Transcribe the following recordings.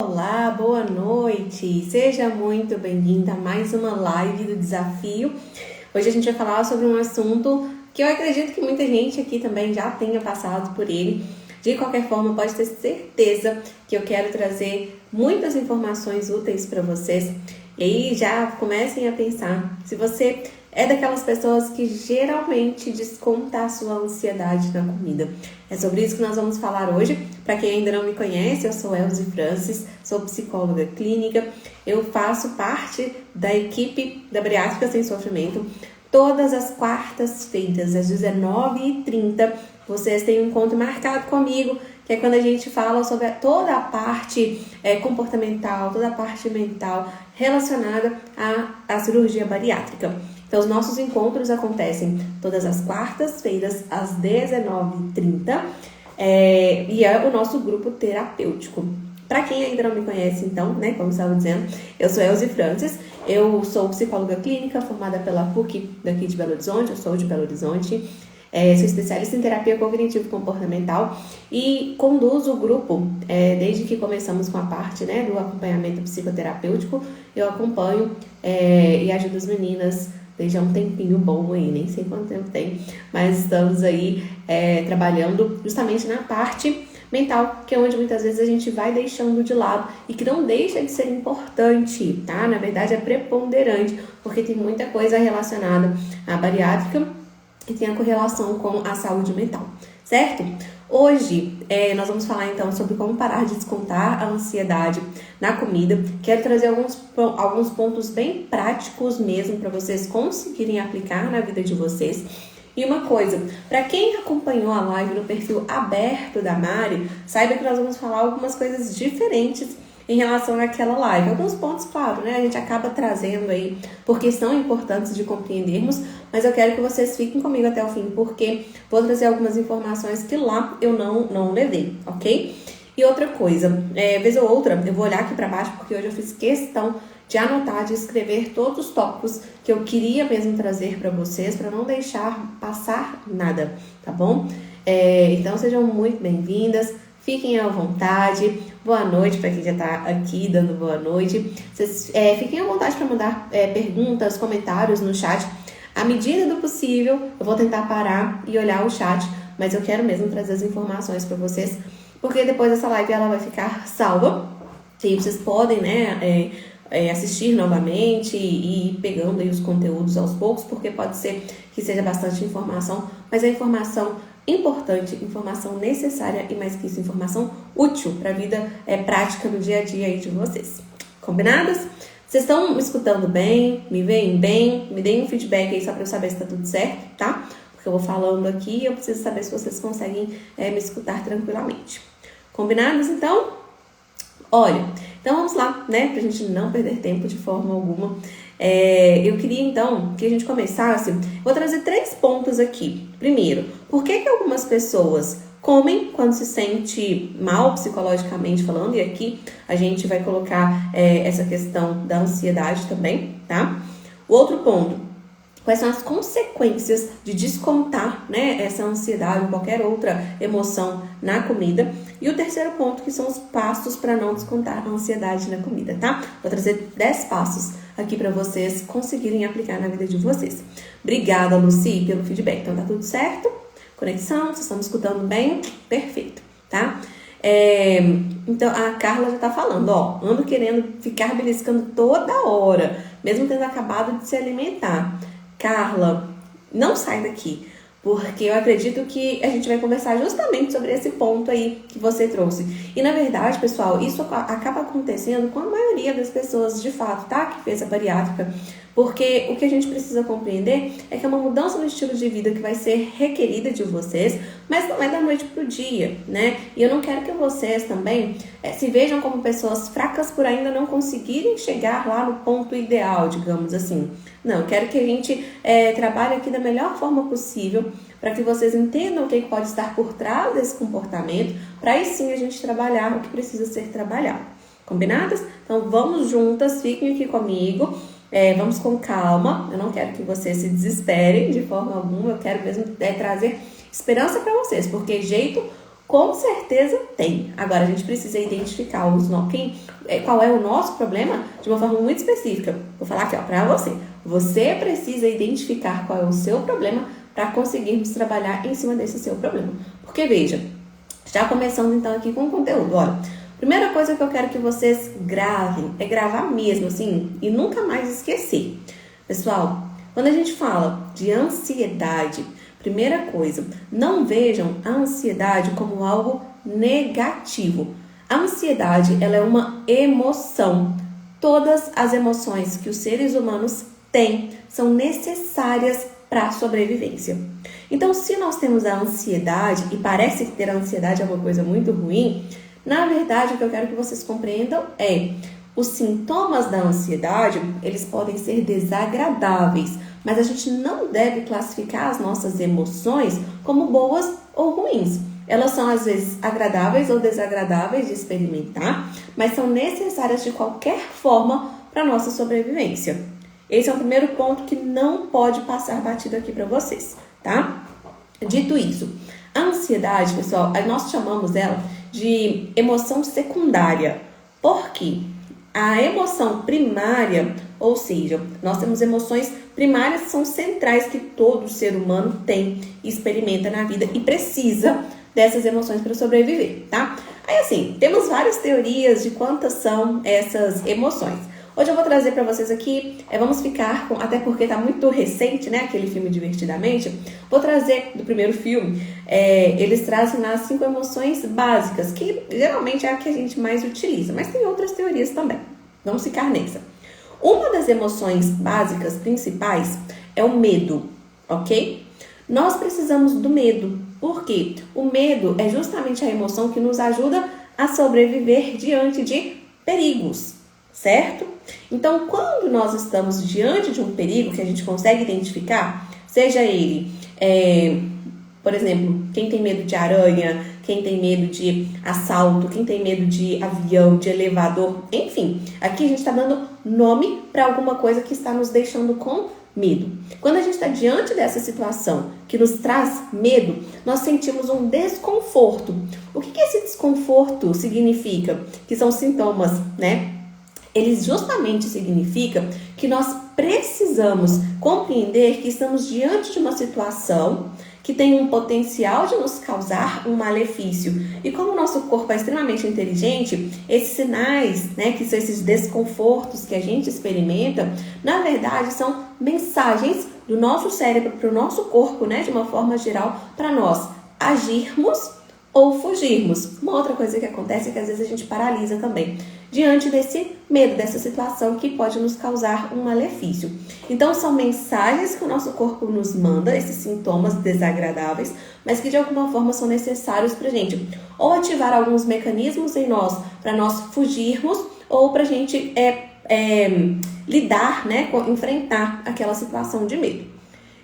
Olá, boa noite! Seja muito bem-vinda a mais uma live do desafio. Hoje a gente vai falar sobre um assunto que eu acredito que muita gente aqui também já tenha passado por ele. De qualquer forma, pode ter certeza que eu quero trazer muitas informações úteis para vocês. E aí já comecem a pensar se você é daquelas pessoas que geralmente desconta a sua ansiedade na comida. É sobre isso que nós vamos falar hoje. Para quem ainda não me conhece, eu sou Elzy Francis, sou psicóloga clínica. Eu faço parte da equipe da Bariátrica Sem Sofrimento. Todas as quartas-feiras, às 19h30, vocês têm um encontro marcado comigo, que é quando a gente fala sobre toda a parte comportamental, toda a parte mental relacionada à cirurgia bariátrica. Então, os nossos encontros acontecem todas as quartas-feiras, às 19h30, e é o nosso grupo terapêutico. Para quem ainda não me conhece, então, né, como eu estava dizendo, eu sou Elzy Francis, eu sou psicóloga clínica formada pela PUC daqui de Belo Horizonte, eu sou de Belo Horizonte, sou especialista em terapia cognitivo-comportamental e conduzo o grupo desde que começamos com a parte, né, do acompanhamento psicoterapêutico. Eu acompanho e ajudo as meninas desde há um tempinho bom aí, nem sei quanto tempo tem, mas estamos aí trabalhando justamente na parte mental, que é onde muitas vezes a gente vai deixando de lado e que não deixa de ser importante, tá? Na verdade é preponderante, porque tem muita coisa relacionada à bariátrica que tem a correlação com a saúde mental, certo? Hoje nós vamos falar então sobre como parar de descontar a ansiedade na comida. Quero trazer alguns pontos bem práticos mesmo para vocês conseguirem aplicar na vida de vocês. E uma coisa, para quem acompanhou a live no perfil aberto da Mari, saiba que nós vamos falar algumas coisas diferentes em relação àquela live. Alguns pontos, claro, né? A gente acaba trazendo aí porque são importantes de compreendermos, mas eu quero que vocês fiquem comigo até o fim, porque vou trazer algumas informações que lá eu não levei, ok? E outra coisa, vez ou outra, eu vou olhar aqui para baixo, porque hoje eu fiz questão de anotar, de escrever todos os tópicos que eu queria mesmo trazer para vocês, para não deixar passar nada, tá bom? Então sejam muito bem-vindas, fiquem à vontade, boa noite para quem já está aqui dando boa noite. Vocês fiquem à vontade para mandar perguntas, comentários no chat. À medida do possível, eu vou tentar parar e olhar o chat, mas eu quero mesmo trazer as informações para vocês, porque depois dessa live ela vai ficar salva e vocês podem, né, assistir novamente e ir pegando aí os conteúdos aos poucos, porque pode ser que seja bastante informação, mas é informação importante, informação necessária e mais que isso, informação útil para a vida prática no dia a dia aí de vocês. Combinadas? Vocês estão me escutando bem? Me veem bem? Me deem um feedback aí só para eu saber se está tudo certo, tá? Porque eu vou falando aqui e eu preciso saber se vocês conseguem me escutar tranquilamente. Combinados, então? Olha, então vamos lá, né? Pra gente não perder tempo de forma alguma. Eu queria então que a gente começasse. Vou trazer 3 pontos aqui. Primeiro, por que algumas pessoas comem quando se sente mal psicologicamente falando? E aqui a gente vai colocar essa questão da ansiedade também, tá? O outro ponto. Quais são as consequências de descontar, né, essa ansiedade ou qualquer outra emoção na comida? E o terceiro ponto, que são os passos para não descontar a ansiedade na comida, tá? Vou trazer 10 passos aqui para vocês conseguirem aplicar na vida de vocês. Obrigada, Lucy, pelo feedback. Então, tá tudo certo? Conexão, vocês estão me escutando bem? Perfeito, tá? Então, a Carla já tá falando, ó, ando querendo ficar beliscando toda hora, mesmo tendo acabado de se alimentar. Carla, não sai daqui, porque eu acredito que a gente vai conversar justamente sobre esse ponto aí que você trouxe. E na verdade, pessoal, isso acaba acontecendo com a maioria das pessoas de fato, tá? Que fez a bariátrica. Porque o que a gente precisa compreender é que é uma mudança no estilo de vida que vai ser requerida de vocês, mas não é da noite pro dia, né? E eu não quero que vocês também se vejam como pessoas fracas por ainda não conseguirem chegar lá no ponto ideal, digamos assim. Não, eu quero que a gente trabalhe aqui da melhor forma possível para que vocês entendam o que pode estar por trás desse comportamento, para aí sim a gente trabalhar o que precisa ser trabalhado. Combinadas? Então vamos juntas, fiquem aqui comigo. Vamos com calma, eu não quero que vocês se desesperem de forma alguma, eu quero mesmo trazer esperança para vocês, porque jeito Com certeza tem. Agora, a gente precisa identificar qual é o nosso problema de uma forma muito específica. Vou falar aqui, para você. Você precisa identificar qual é o seu problema para conseguirmos trabalhar em cima desse seu problema. Porque, veja, já começando então aqui com o conteúdo. Olha, primeira coisa que eu quero que vocês gravem, é gravar mesmo, assim, e nunca mais esquecer. Pessoal, quando a gente fala de ansiedade, primeira coisa, não vejam a ansiedade como algo negativo. A ansiedade, ela é uma emoção. Todas as emoções que os seres humanos têm são necessárias para a sobrevivência. Então, se nós temos a ansiedade, e parece que ter a ansiedade é uma coisa muito ruim, na verdade, o que eu quero que vocês compreendam é os sintomas da ansiedade, eles podem ser desagradáveis, mas a gente não deve classificar as nossas emoções como boas ou ruins. Elas são, às vezes, agradáveis ou desagradáveis de experimentar, mas são necessárias de qualquer forma para a nossa sobrevivência. Esse é o primeiro ponto que não pode passar batido aqui para vocês, tá? Dito isso, a ansiedade, pessoal, nós chamamos ela de emoção secundária. Por quê? A emoção primária, ou seja, nós temos emoções primárias que são centrais que todo ser humano tem, experimenta na vida e precisa dessas emoções para sobreviver, tá? Aí assim, temos várias teorias de quantas são essas emoções. Hoje eu vou trazer para vocês aqui, vamos ficar com, até porque tá muito recente, né, aquele filme Divertidamente, vou trazer do primeiro filme, eles trazem lá 5 emoções básicas, que geralmente é a que a gente mais utiliza, mas tem outras teorias também, vamos ficar nessa. Uma das emoções básicas principais é o medo, ok? Nós precisamos do medo, porque o medo é justamente a emoção que nos ajuda a sobreviver diante de perigos, certo? Então, quando nós estamos diante de um perigo que a gente consegue identificar, seja ele, por exemplo, quem tem medo de aranha, quem tem medo de assalto, quem tem medo de avião, de elevador, enfim, aqui a gente está dando nome para alguma coisa que está nos deixando com medo. Quando a gente está diante dessa situação que nos traz medo, nós sentimos um desconforto. O que esse desconforto significa? Que são sintomas, né? Eles justamente significam que nós precisamos compreender que estamos diante de uma situação que tem um potencial de nos causar um malefício. E como o nosso corpo é extremamente inteligente, esses sinais, né, que são esses desconfortos que a gente experimenta, na verdade são mensagens do nosso cérebro para o nosso corpo, né, de uma forma geral, para nós agirmos ou fugirmos. Uma outra coisa que acontece é que às vezes a gente paralisa também, diante desse medo, dessa situação que pode nos causar um malefício. Então, são mensagens que o nosso corpo nos manda, esses sintomas desagradáveis, mas que de alguma forma são necessários para a gente ou ativar alguns mecanismos em nós, para nós fugirmos, ou para a gente lidar, né, enfrentar aquela situação de medo.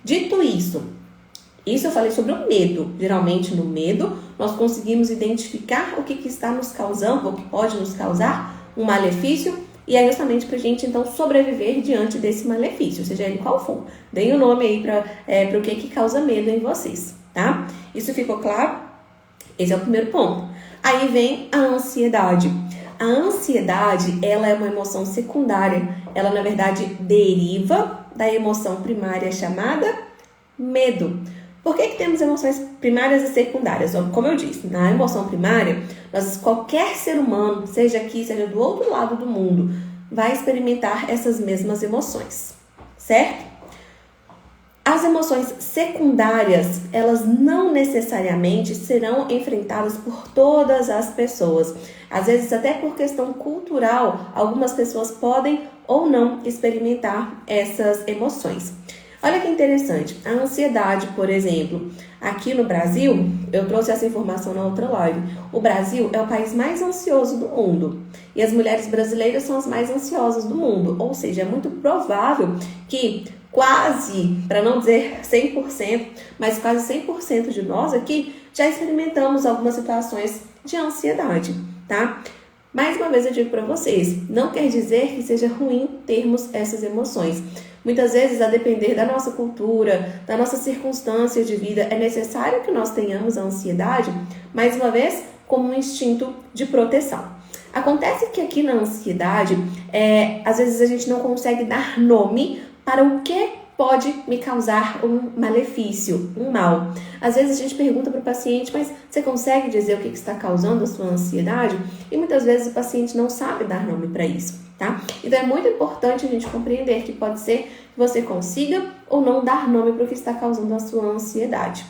Dito isso eu falei sobre o medo. Geralmente, no medo, nós conseguimos identificar o que está nos causando, ou que pode nos causar um malefício, e é justamente para a gente, então, sobreviver diante desse malefício, seja ele qual for. Deem o nome aí para o que causa medo em vocês, tá? Isso ficou claro? Esse é o primeiro ponto. Aí vem a ansiedade. A ansiedade, ela é uma emoção secundária. Ela, na verdade, deriva da emoção primária chamada medo. Por que temos emoções primárias e secundárias? Como eu disse, na emoção primária, qualquer ser humano, seja aqui, seja do outro lado do mundo, vai experimentar essas mesmas emoções, certo? As emoções secundárias, elas não necessariamente serão enfrentadas por todas as pessoas. Às vezes, até por questão cultural, algumas pessoas podem ou não experimentar essas emoções. Olha que interessante, a ansiedade, por exemplo, aqui no Brasil, eu trouxe essa informação na outra live, o Brasil é o país mais ansioso do mundo e as mulheres brasileiras são as mais ansiosas do mundo, ou seja, é muito provável que quase, para não dizer 100%, mas quase 100% de nós aqui já experimentamos algumas situações de ansiedade, tá? Mais uma vez eu digo para vocês, não quer dizer que seja ruim termos essas emoções. Muitas vezes, a depender da nossa cultura, da nossa circunstância de vida, é necessário que nós tenhamos a ansiedade, mais uma vez, como um instinto de proteção. Acontece que aqui na ansiedade, às vezes a gente não consegue dar nome para o que pode me causar um malefício, um mal. Às vezes a gente pergunta para o paciente, mas você consegue dizer o que está causando a sua ansiedade? E muitas vezes o paciente não sabe dar nome para isso, tá? Então é muito importante a gente compreender que pode ser que você consiga ou não dar nome para o que está causando a sua ansiedade.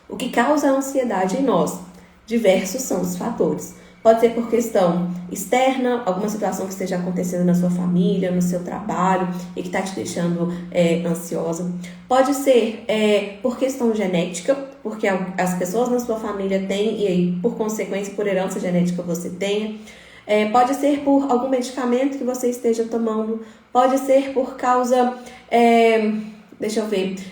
O que causa a ansiedade em nós? Diversos são os fatores. Pode ser por questão externa, alguma situação que esteja acontecendo na sua família, no seu trabalho e que está te deixando ansiosa. Pode ser por questão genética, porque as pessoas na sua família têm e aí, por consequência, por herança genética você tenha. Pode ser por algum medicamento que você esteja tomando. Pode ser por causa...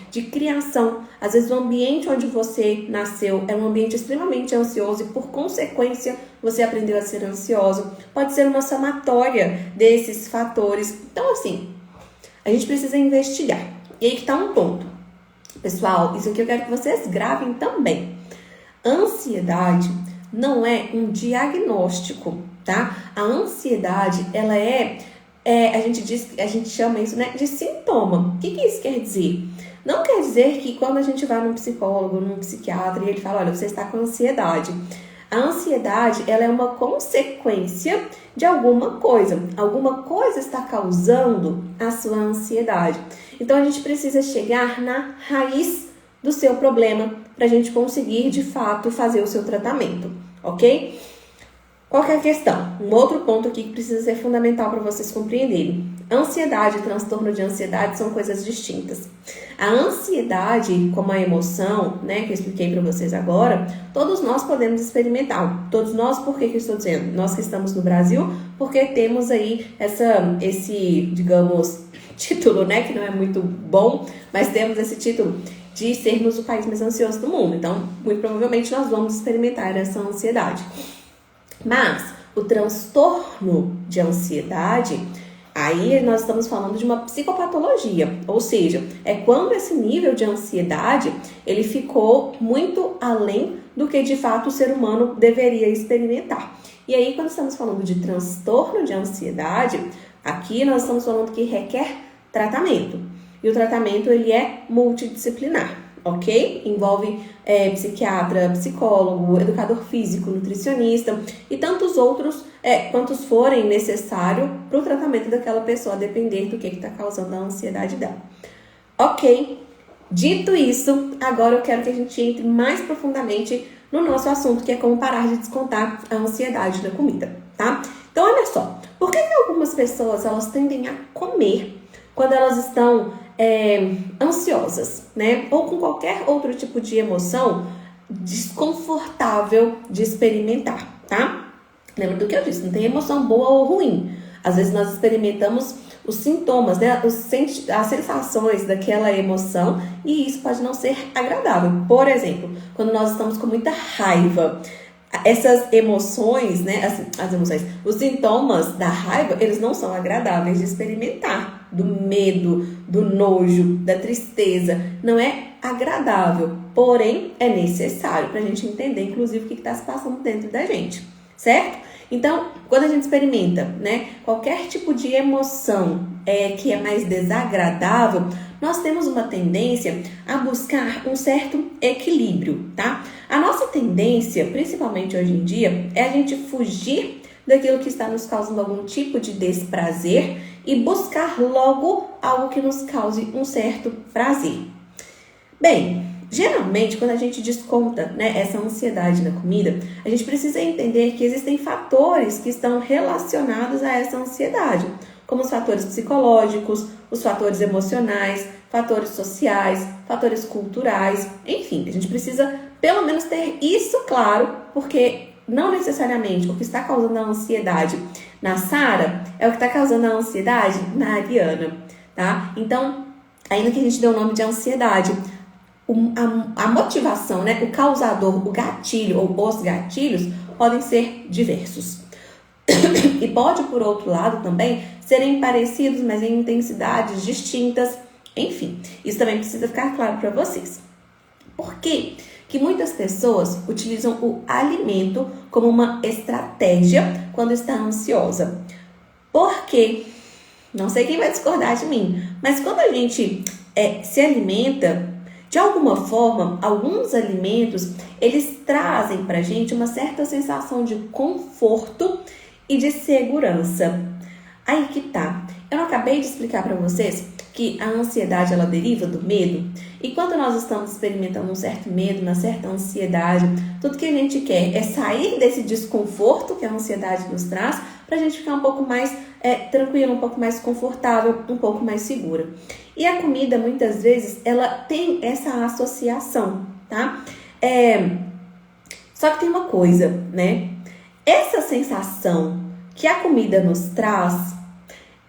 de criação. Às vezes o ambiente onde você nasceu é um ambiente extremamente ansioso e por consequência você aprendeu a ser ansioso. Pode ser uma somatória desses fatores. Então assim, a gente precisa investigar. E aí que tá um ponto. Pessoal, isso aqui eu quero que vocês gravem também. Ansiedade não é um diagnóstico, tá? A ansiedade, ela a gente chama isso, né, de sintoma. O que isso quer dizer? Não quer dizer que quando a gente vai num psicólogo, num psiquiatra e ele fala, olha, você está com ansiedade. A ansiedade, ela é uma consequência de alguma coisa. Alguma coisa está causando a sua ansiedade. Então a gente precisa chegar na raiz do seu problema para a gente conseguir, de fato, fazer o seu tratamento, ok? Qual que é a questão? Um outro ponto aqui que precisa ser fundamental para vocês compreenderem. Ansiedade e transtorno de ansiedade são coisas distintas. A ansiedade, como a emoção, né, que eu expliquei para vocês agora, todos nós podemos experimentar. Todos nós, por que eu estou dizendo? Nós que estamos no Brasil, porque temos aí esse, digamos, título, né, que não é muito bom, mas temos esse título de sermos o país mais ansioso do mundo. Então, muito provavelmente nós vamos experimentar essa ansiedade. Mas o transtorno de ansiedade, aí nós estamos falando de uma psicopatologia, ou seja, é quando esse nível de ansiedade ele ficou muito além do que de fato o ser humano deveria experimentar. E aí quando estamos falando de transtorno de ansiedade, aqui nós estamos falando que requer tratamento. E o tratamento ele é multidisciplinar. Ok? Envolve psiquiatra, psicólogo, educador físico, nutricionista e tantos outros quantos forem necessários para o tratamento daquela pessoa, a depender do que está causando a ansiedade dela. Ok? Dito isso, agora eu quero que a gente entre mais profundamente no nosso assunto, que é como parar de descontar a ansiedade da comida, tá? Então, olha só, por que algumas pessoas elas tendem a comer quando elas estão ansiosas, né? Ou com qualquer outro tipo de emoção desconfortável de experimentar, tá? Lembra do que eu disse, não tem emoção boa ou ruim. Às vezes nós experimentamos os sintomas, né? As sensações daquela emoção e isso pode não ser agradável. Por exemplo, quando nós estamos com muita raiva, essas emoções, né? As emoções, os sintomas da raiva, eles não são agradáveis de experimentar. Do medo, do nojo, da tristeza, não é agradável, porém é necessário para a gente entender, inclusive, o que está se passando dentro da gente, certo? Então, quando a gente experimenta, né, qualquer tipo de emoção que é mais desagradável, nós temos uma tendência a buscar um certo equilíbrio, tá? A nossa tendência, principalmente hoje em dia, é a gente fugir daquilo que está nos causando algum tipo de desprazer e buscar logo algo que nos cause um certo prazer. Bem, geralmente quando a gente desconta, né, essa ansiedade na comida, a gente precisa entender que existem fatores que estão relacionados a essa ansiedade, como os fatores psicológicos, os fatores emocionais, fatores sociais, fatores culturais, enfim, a gente precisa pelo menos ter isso claro, porque não necessariamente o que está causando a ansiedade na Sara é o que está causando a ansiedade na Ariana, tá? Então, ainda que a gente dê o nome de ansiedade, a motivação, né, o causador, o gatilho ou os gatilhos podem ser diversos. E pode, por outro lado, também serem parecidos, mas em intensidades distintas. Enfim, isso também precisa ficar claro para vocês. Por quê? Que muitas pessoas utilizam o alimento como uma estratégia quando está ansiosa. Por quê? Não sei quem vai discordar de mim, mas quando a gente se alimenta, de alguma forma, alguns alimentos, eles trazem pra gente uma certa sensação de conforto e de segurança. Aí que tá. Eu não acabei de explicar para vocês que a ansiedade, ela deriva do medo? E quando nós estamos experimentando um certo medo, uma certa ansiedade, tudo que a gente quer é sair desse desconforto que a ansiedade nos traz para a gente ficar um pouco mais tranquilo, um pouco mais confortável, um pouco mais segura. E a comida, muitas vezes, ela tem essa associação, tá? Só que tem uma coisa, né? Essa sensação que a comida nos traz,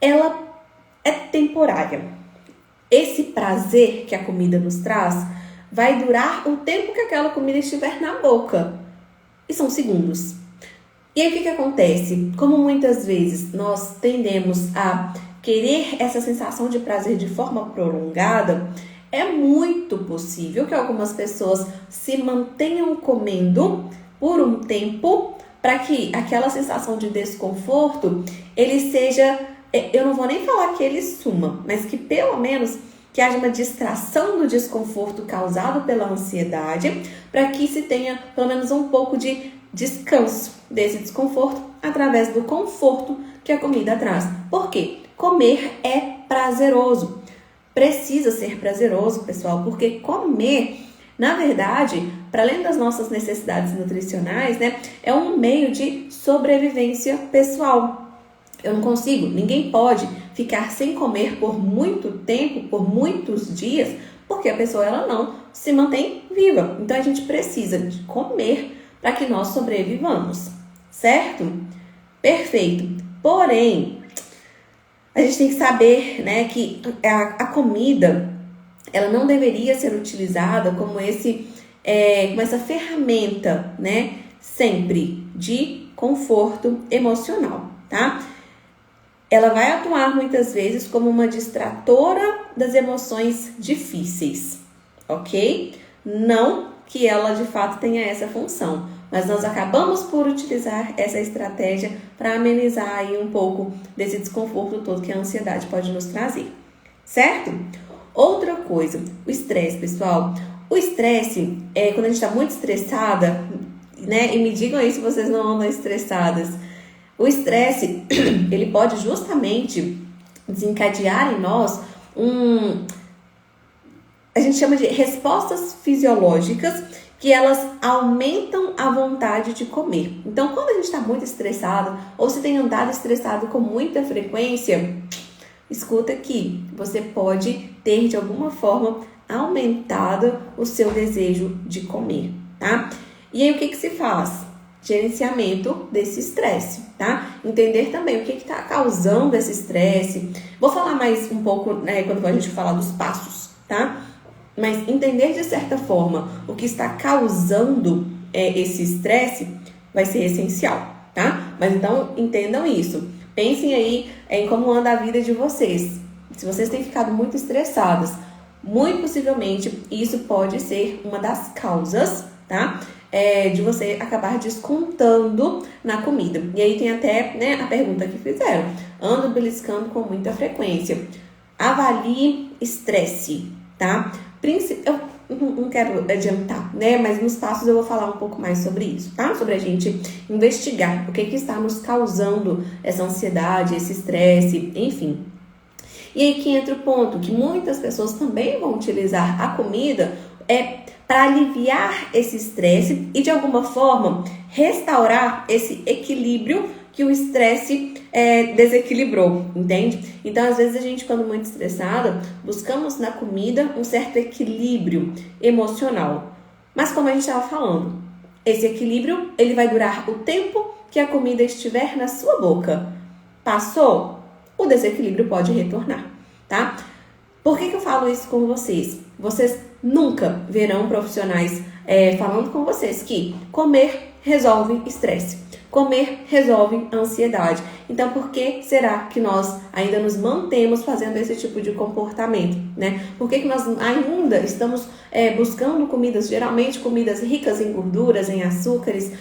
ela é temporária. Esse prazer que a comida nos traz vai durar o tempo que aquela comida estiver na boca. E são segundos. E aí o que acontece? Como muitas vezes nós tendemos a querer essa sensação de prazer de forma prolongada, é muito possível que algumas pessoas se mantenham comendo por um tempo para que aquela sensação de desconforto, ele seja, eu não vou nem falar que ele suma, mas que pelo menos que haja uma distração do desconforto causado pela ansiedade, para que se tenha pelo menos um pouco de descanso desse desconforto através do conforto que a comida traz. Por quê? Comer é prazeroso. Precisa ser prazeroso, pessoal, porque comer, na verdade, para além das nossas necessidades nutricionais, né, é um meio de sobrevivência pessoal. Eu não consigo, ninguém pode ficar sem comer por muito tempo, por muitos dias, porque a pessoa ela não se mantém viva. Então a gente precisa de comer para que nós sobrevivamos, certo? Perfeito. Porém, a gente tem que saber, né, que a comida, ela não deveria ser utilizada como essa ferramenta, né, sempre de conforto emocional, tá? Ela vai atuar muitas vezes como uma distratora das emoções difíceis, ok? Não que ela de fato tenha essa função, mas nós acabamos por utilizar essa estratégia para amenizar aí um pouco desse desconforto todo que a ansiedade pode nos trazer, certo? Outra coisa, o estresse, pessoal. O estresse é quando a gente está muito estressada, né? E me digam aí se vocês não andam estressadas. O estresse, ele pode justamente desencadear em nós a gente chama de respostas fisiológicas, que elas aumentam a vontade de comer. Então, quando a gente está muito estressado, ou se tem andado estressado com muita frequência, escuta aqui, você pode ter de alguma forma aumentado o seu desejo de comer, tá? E aí o que se faz? Gerenciamento desse estresse, tá? Entender também o que está causando esse estresse. Vou falar mais um pouco, né, quando a gente falar dos passos, tá? Mas entender de certa forma o que está causando esse estresse vai ser essencial, tá? Mas então entendam isso. Pensem aí em como anda a vida de vocês. Se vocês têm ficado muito estressadas, muito possivelmente isso pode ser uma das causas, tá? De você acabar descontando na comida. E aí tem até, né, a pergunta que fizeram. Ando beliscando com muita frequência. Avalie estresse, tá? Eu não quero adiantar, né? Mas nos passos eu vou falar um pouco mais sobre isso, tá? Sobre a gente investigar o que está nos causando essa ansiedade, esse estresse, enfim. E aí que entra o ponto que muitas pessoas também vão utilizar a comida para aliviar esse estresse e de alguma forma restaurar esse equilíbrio que o estresse desequilibrou, entende? Então, às vezes a gente, quando muito estressada, buscamos na comida um certo equilíbrio emocional. Mas como a gente estava falando, esse equilíbrio ele vai durar o tempo que a comida estiver na sua boca. Passou, o desequilíbrio pode retornar, tá? Por que eu falo isso com vocês? Vocês nunca verão profissionais falando com vocês que comer resolve estresse. Comer resolve ansiedade. Então, por que será que nós ainda nos mantemos fazendo esse tipo de comportamento, né? Por que nós ainda estamos buscando comidas, geralmente comidas ricas em gorduras, em açúcares?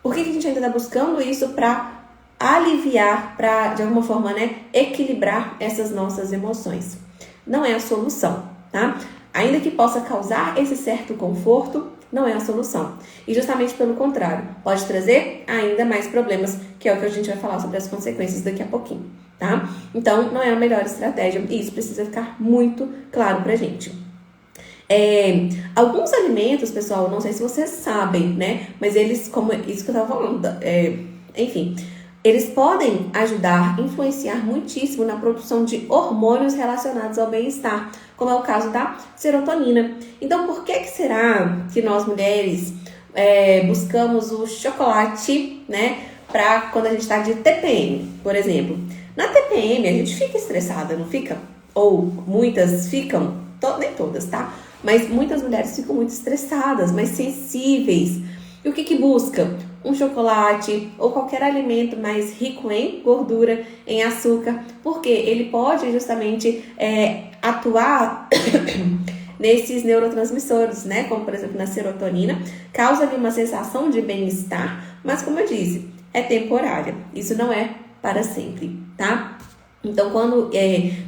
Por que a gente ainda está buscando isso para aliviar, para, de alguma forma, né, equilibrar essas nossas emoções? Não é a solução, tá? Ainda que possa causar esse certo conforto, não é a solução. E justamente pelo contrário, pode trazer ainda mais problemas, que é o que a gente vai falar sobre as consequências daqui a pouquinho, tá? Então, não é a melhor estratégia e isso precisa ficar muito claro pra gente. Alguns alimentos, pessoal, não sei se vocês sabem, né? Mas eles, como isso que eu tava falando, enfim, eles podem ajudar, influenciar muitíssimo na produção de hormônios relacionados ao bem-estar, como é o caso da serotonina. Então, por que será que nós mulheres buscamos o chocolate, né, para quando a gente está de TPM, por exemplo? Na TPM, a gente fica estressada, não fica? Ou muitas ficam, nem todas, tá? Mas muitas mulheres ficam muito estressadas, mais sensíveis. E o que busca? Um chocolate ou qualquer alimento mais rico em gordura, em açúcar, porque ele pode justamente atuar nesses neurotransmissores, né? Como, por exemplo, na serotonina, causa ali uma sensação de bem-estar, mas como eu disse, é temporária. Isso não é para sempre, tá? Então, quando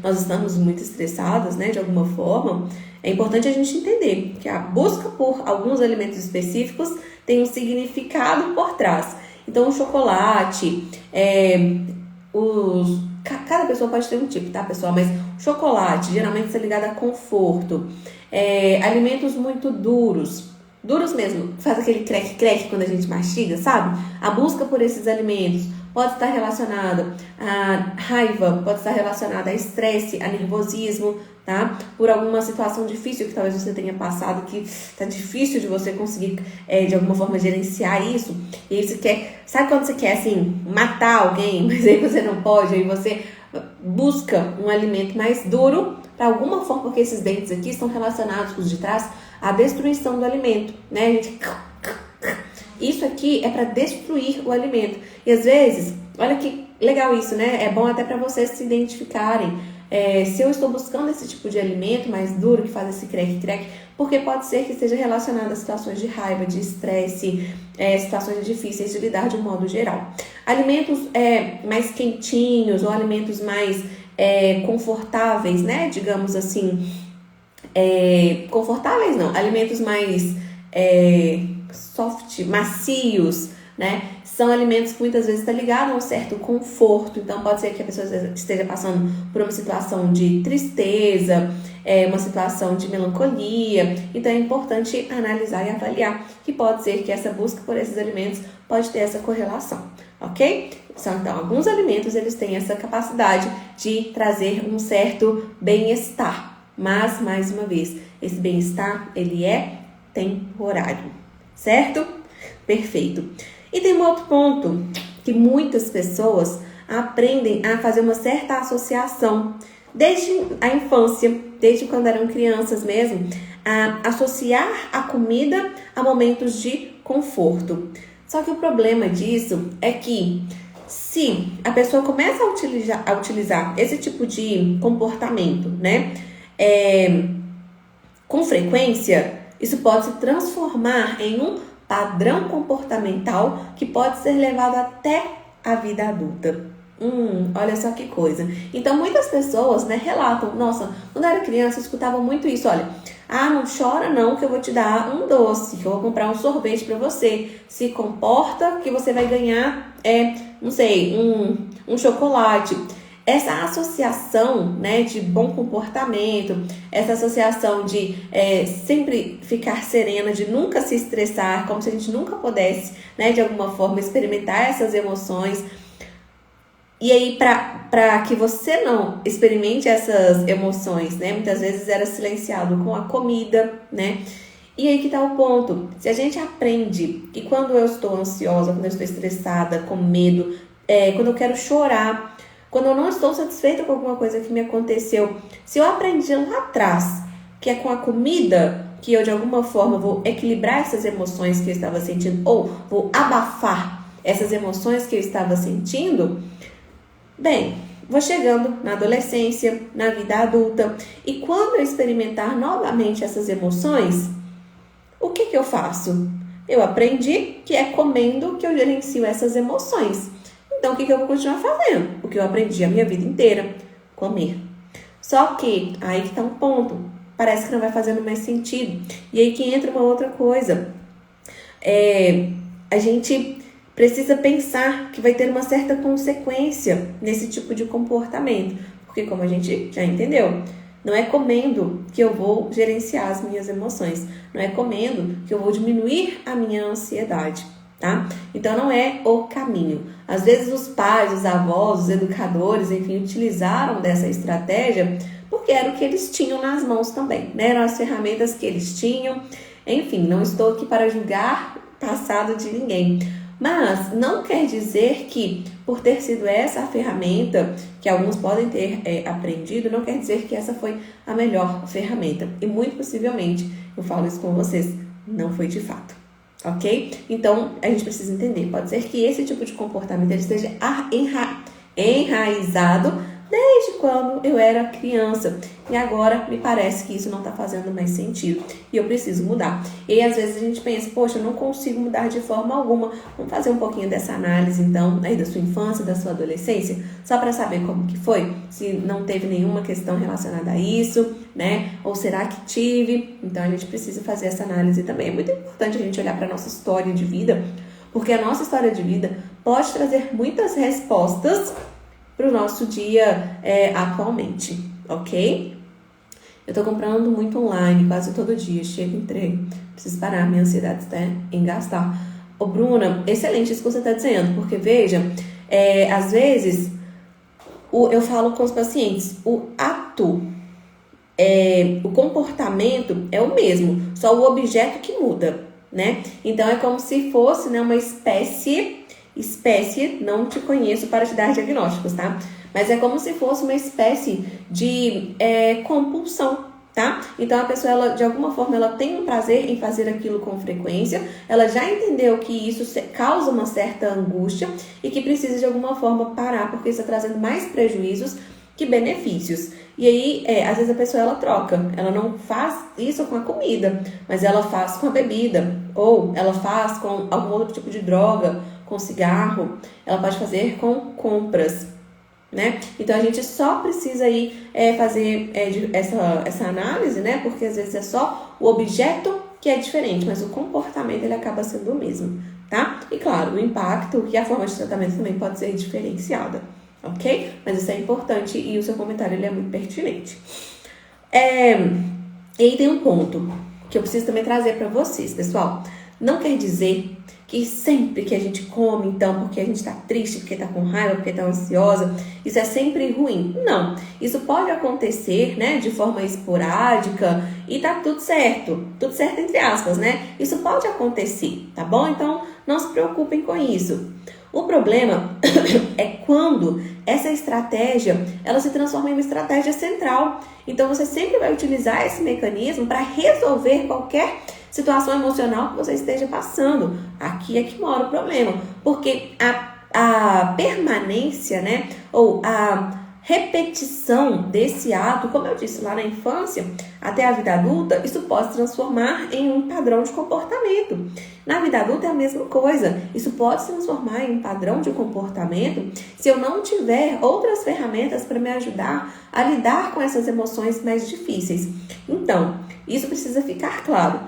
nós estamos muito estressadas, né, de alguma forma, é importante a gente entender que a busca por alguns alimentos específicos tem um significado por trás. Então, o chocolate, cada pessoa pode ter um tipo, tá, pessoal? Mas o chocolate geralmente está ligado a conforto. Alimentos muito duros mesmo, faz aquele crack quando a gente mastiga, sabe? A busca por esses alimentos pode estar relacionada a raiva, pode estar relacionada a estresse, a nervosismo, tá? Por alguma situação difícil que talvez você tenha passado, que tá difícil de você conseguir, de alguma forma, gerenciar isso. E aí você quer, sabe quando você quer, assim, matar alguém, mas aí você não pode, aí você busca um alimento mais duro, para alguma forma, porque esses dentes aqui estão relacionados com os de trás, à destruição do alimento, né? A gente... Isso aqui é para destruir o alimento. E às vezes, olha que legal isso, né? É bom até para vocês se identificarem. Se eu estou buscando esse tipo de alimento mais duro, que faz esse crack, porque pode ser que esteja relacionado a situações de raiva, de estresse, situações difíceis de lidar de um modo geral. Alimentos mais quentinhos ou alimentos mais confortáveis, né? Digamos assim, confortáveis não, alimentos mais soft, macios, né? São alimentos que muitas vezes estão ligados a um certo conforto. Então, pode ser que a pessoa esteja passando por uma situação de tristeza, uma situação de melancolia. Então, é importante analisar e avaliar que pode ser que essa busca por esses alimentos pode ter essa correlação, ok? Então, alguns alimentos, eles têm essa capacidade de trazer um certo bem-estar. Mas, mais uma vez, esse bem-estar, ele é temporário, certo? Perfeito. E tem um outro ponto, que muitas pessoas aprendem a fazer uma certa associação, desde a infância, desde quando eram crianças mesmo, a associar a comida a momentos de conforto. Só que o problema disso é que, se a pessoa começa a utilizar esse tipo de comportamento, né, com frequência, isso pode se transformar em um padrão comportamental que pode ser levado até a vida adulta. Olha só que coisa. Então, muitas pessoas, né, relatam, nossa, quando eu era criança eu escutava muito isso, olha, não chora não que eu vou te dar um doce, que eu vou comprar um sorvete para você. Se comporta que você vai ganhar, não sei, um chocolate. Essa associação, né, de bom comportamento, essa associação de sempre ficar serena, de nunca se estressar, como se a gente nunca pudesse, né, de alguma forma experimentar essas emoções. E aí, para que você não experimente essas emoções, né, muitas vezes era silenciado com a comida, né? E aí que tá o ponto. Se a gente aprende que quando eu estou ansiosa, quando eu estou estressada, com medo, quando eu quero chorar, quando eu não estou satisfeita com alguma coisa que me aconteceu, se eu aprendi lá atrás que é com a comida que eu de alguma forma vou equilibrar essas emoções que eu estava sentindo ou vou abafar essas emoções que eu estava sentindo, bem, vou chegando na adolescência, na vida adulta, e quando eu experimentar novamente essas emoções, o que eu faço? Eu aprendi que é comendo que eu gerencio essas emoções. Então, o que eu vou continuar fazendo? O que eu aprendi a minha vida inteira, comer. Só que, aí que está um ponto, parece que não vai fazendo mais sentido. E aí que entra uma outra coisa. A gente precisa pensar que vai ter uma certa consequência nesse tipo de comportamento. Porque, como a gente já entendeu, não é comendo que eu vou gerenciar as minhas emoções. Não é comendo que eu vou diminuir a minha ansiedade, tá? Então, não é o caminho. Às vezes, os pais, os avós, os educadores, enfim, utilizaram dessa estratégia porque era o que eles tinham nas mãos também, né? Eram as ferramentas que eles tinham. Enfim, não estou aqui para julgar o passado de ninguém. Mas não quer dizer que, por ter sido essa a ferramenta que alguns podem ter aprendido, não quer dizer que essa foi a melhor ferramenta. E muito possivelmente, eu falo isso com vocês, não foi de fato. Ok? Então, a gente precisa entender. Pode ser que esse tipo de comportamento ele esteja enraizado desde quando eu era criança. E agora me parece que isso não está fazendo mais sentido. E eu preciso mudar. E às vezes a gente pensa, poxa, eu não consigo mudar de forma alguma. Vamos fazer um pouquinho dessa análise, então, aí da sua infância, da sua adolescência, só para saber como que foi. Se não teve nenhuma questão relacionada a isso, né? Ou será que tive? Então a gente precisa fazer essa análise também. É muito importante a gente olhar para a nossa história de vida, porque a nossa história de vida pode trazer muitas respostas para o nosso dia atualmente, ok? Eu tô comprando muito online, quase todo dia, chego, entrego, preciso parar, minha ansiedade está em gastar. Ô Bruna, excelente isso que você está dizendo, porque veja, às vezes, eu falo com os pacientes, o ato, o comportamento é o mesmo, só o objeto que muda, né? Então é como se fosse, né, uma espécie, não te conheço para te dar diagnósticos, tá? Mas é como se fosse uma espécie de compulsão, tá? Então a pessoa, ela, de alguma forma, ela tem um prazer em fazer aquilo com frequência, ela já entendeu que isso causa uma certa angústia e que precisa de alguma forma parar, porque isso está trazendo mais prejuízos que benefícios. E aí, às vezes a pessoa, ela troca, ela não faz isso com a comida, mas ela faz com a bebida, ou ela faz com algum outro tipo de droga, com cigarro, ela pode fazer com compras, né? Então a gente só precisa aí fazer essa análise, né? Porque às vezes é só o objeto que é diferente, mas o comportamento ele acaba sendo o mesmo, tá? E claro, o impacto e a forma de tratamento também pode ser diferenciada, ok? Mas isso é importante e o seu comentário ele é muito pertinente. E aí tem um ponto que eu preciso também trazer para vocês, pessoal. Não quer dizer que sempre que a gente come, então, porque a gente está triste, porque está com raiva, porque está ansiosa, isso é sempre ruim. Não, isso pode acontecer, né, de forma esporádica e tá tudo certo entre aspas, né? Isso pode acontecer, tá bom? Então, não se preocupem com isso. O problema é quando essa estratégia, ela se transforma em uma estratégia central. Então, você sempre vai utilizar esse mecanismo para resolver qualquer situação emocional que você esteja passando. Aqui é que mora o problema, porque a permanência, né, ou a repetição desse ato, como eu disse lá na infância, até a vida adulta, isso pode se transformar em um padrão de comportamento. Na vida adulta é a mesma coisa, isso pode se transformar em um padrão de comportamento se eu não tiver outras ferramentas para me ajudar a lidar com essas emoções mais difíceis. Então, isso precisa ficar claro.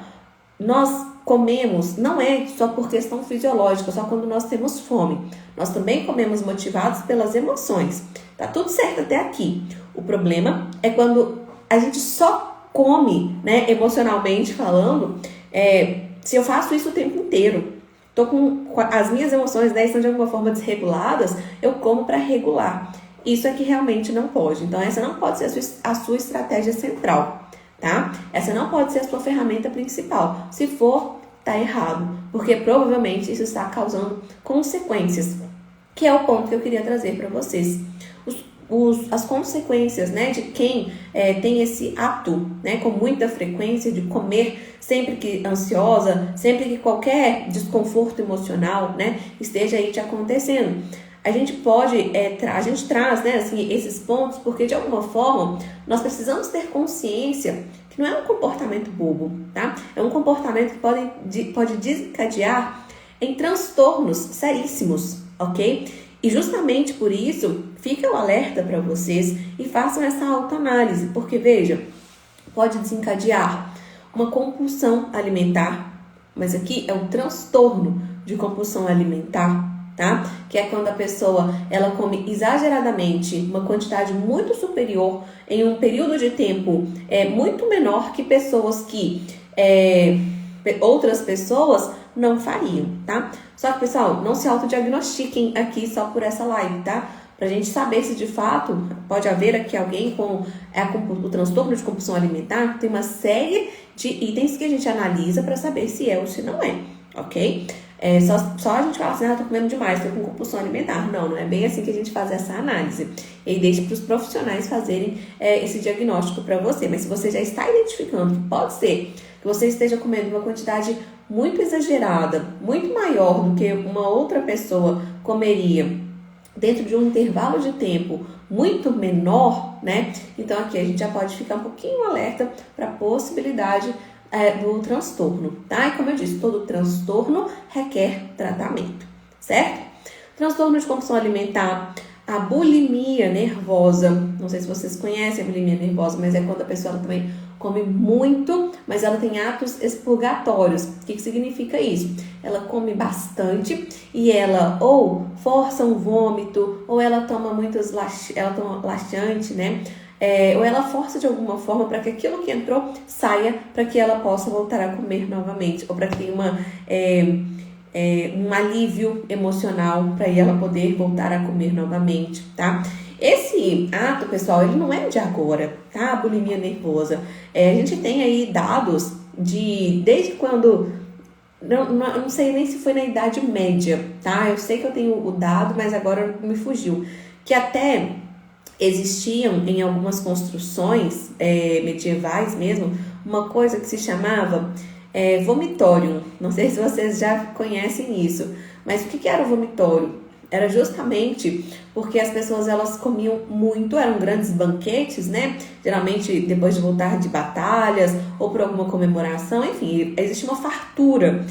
Nós comemos, não é só por questão fisiológica, só quando nós temos fome. Nós também comemos motivados pelas emoções. Tá tudo certo até aqui. O problema é quando a gente só come, né, emocionalmente falando, se eu faço isso o tempo inteiro, tô com as minhas emoções, né, estão de alguma forma desreguladas, eu como para regular. Isso é que realmente não pode. Então, essa não pode ser a sua estratégia central, tá? Essa não pode ser a sua ferramenta principal. Se for, tá errado, porque provavelmente isso está causando consequências, que é o ponto que eu queria trazer para vocês. as consequências, né, de quem tem esse ato, né, com muita frequência de comer sempre que ansiosa, sempre que qualquer desconforto emocional, né, esteja aí te acontecendo. A gente pode, a gente traz, né, assim, esses pontos porque de alguma forma nós precisamos ter consciência que não é um comportamento bobo, tá? É um comportamento que pode desencadear em transtornos seríssimos, ok? E justamente por isso, fica o alerta para vocês e façam essa autoanálise, porque veja, pode desencadear uma compulsão alimentar, mas aqui é um transtorno de compulsão alimentar, tá? Que é quando a pessoa ela come exageradamente uma quantidade muito superior em um período de tempo muito menor que pessoas que outras pessoas não fariam, tá? Só que, pessoal, não se autodiagnostiquem aqui só por essa live, tá? Pra gente saber se de fato pode haver aqui alguém com o transtorno de compulsão alimentar, tem uma série de itens que a gente analisa para saber se é ou se não é, ok? Só a gente fala assim, tô comendo demais, tô com compulsão alimentar. Não é bem assim que a gente faz essa análise. E deixa para os profissionais fazerem esse diagnóstico para você. Mas se você já está identificando que pode ser que você esteja comendo uma quantidade muito exagerada, muito maior do que uma outra pessoa comeria dentro de um intervalo de tempo muito menor, né? Então aqui a gente já pode ficar um pouquinho alerta para a possibilidade do transtorno, tá? E como eu disse, todo transtorno requer tratamento, certo? Transtorno de compulsão alimentar, a bulimia nervosa, não sei se vocês conhecem a bulimia nervosa, mas é quando a pessoa também come muito, mas ela tem atos expurgatórios. O que significa isso? Ela come bastante e ela ou força um vômito, ou ela toma laxante, né? Ou ela força de alguma forma para que aquilo que entrou saia, para que ela possa voltar a comer novamente, ou para que tenha um alívio emocional para ela poder voltar a comer novamente, tá? Esse ato, pessoal, ele não é de agora, tá? A bulimia nervosa. A gente tem aí dados desde quando, não sei nem se foi na Idade Média, tá? Eu sei que eu tenho o dado, mas agora me fugiu. Que até existiam em algumas construções medievais mesmo, uma coisa que se chamava vomitório. Não sei se vocês já conhecem isso, mas o que era o vomitório? Era justamente porque as pessoas elas comiam muito, eram grandes banquetes, né? Geralmente depois de voltar de batalhas ou por alguma comemoração, enfim, existia uma fartura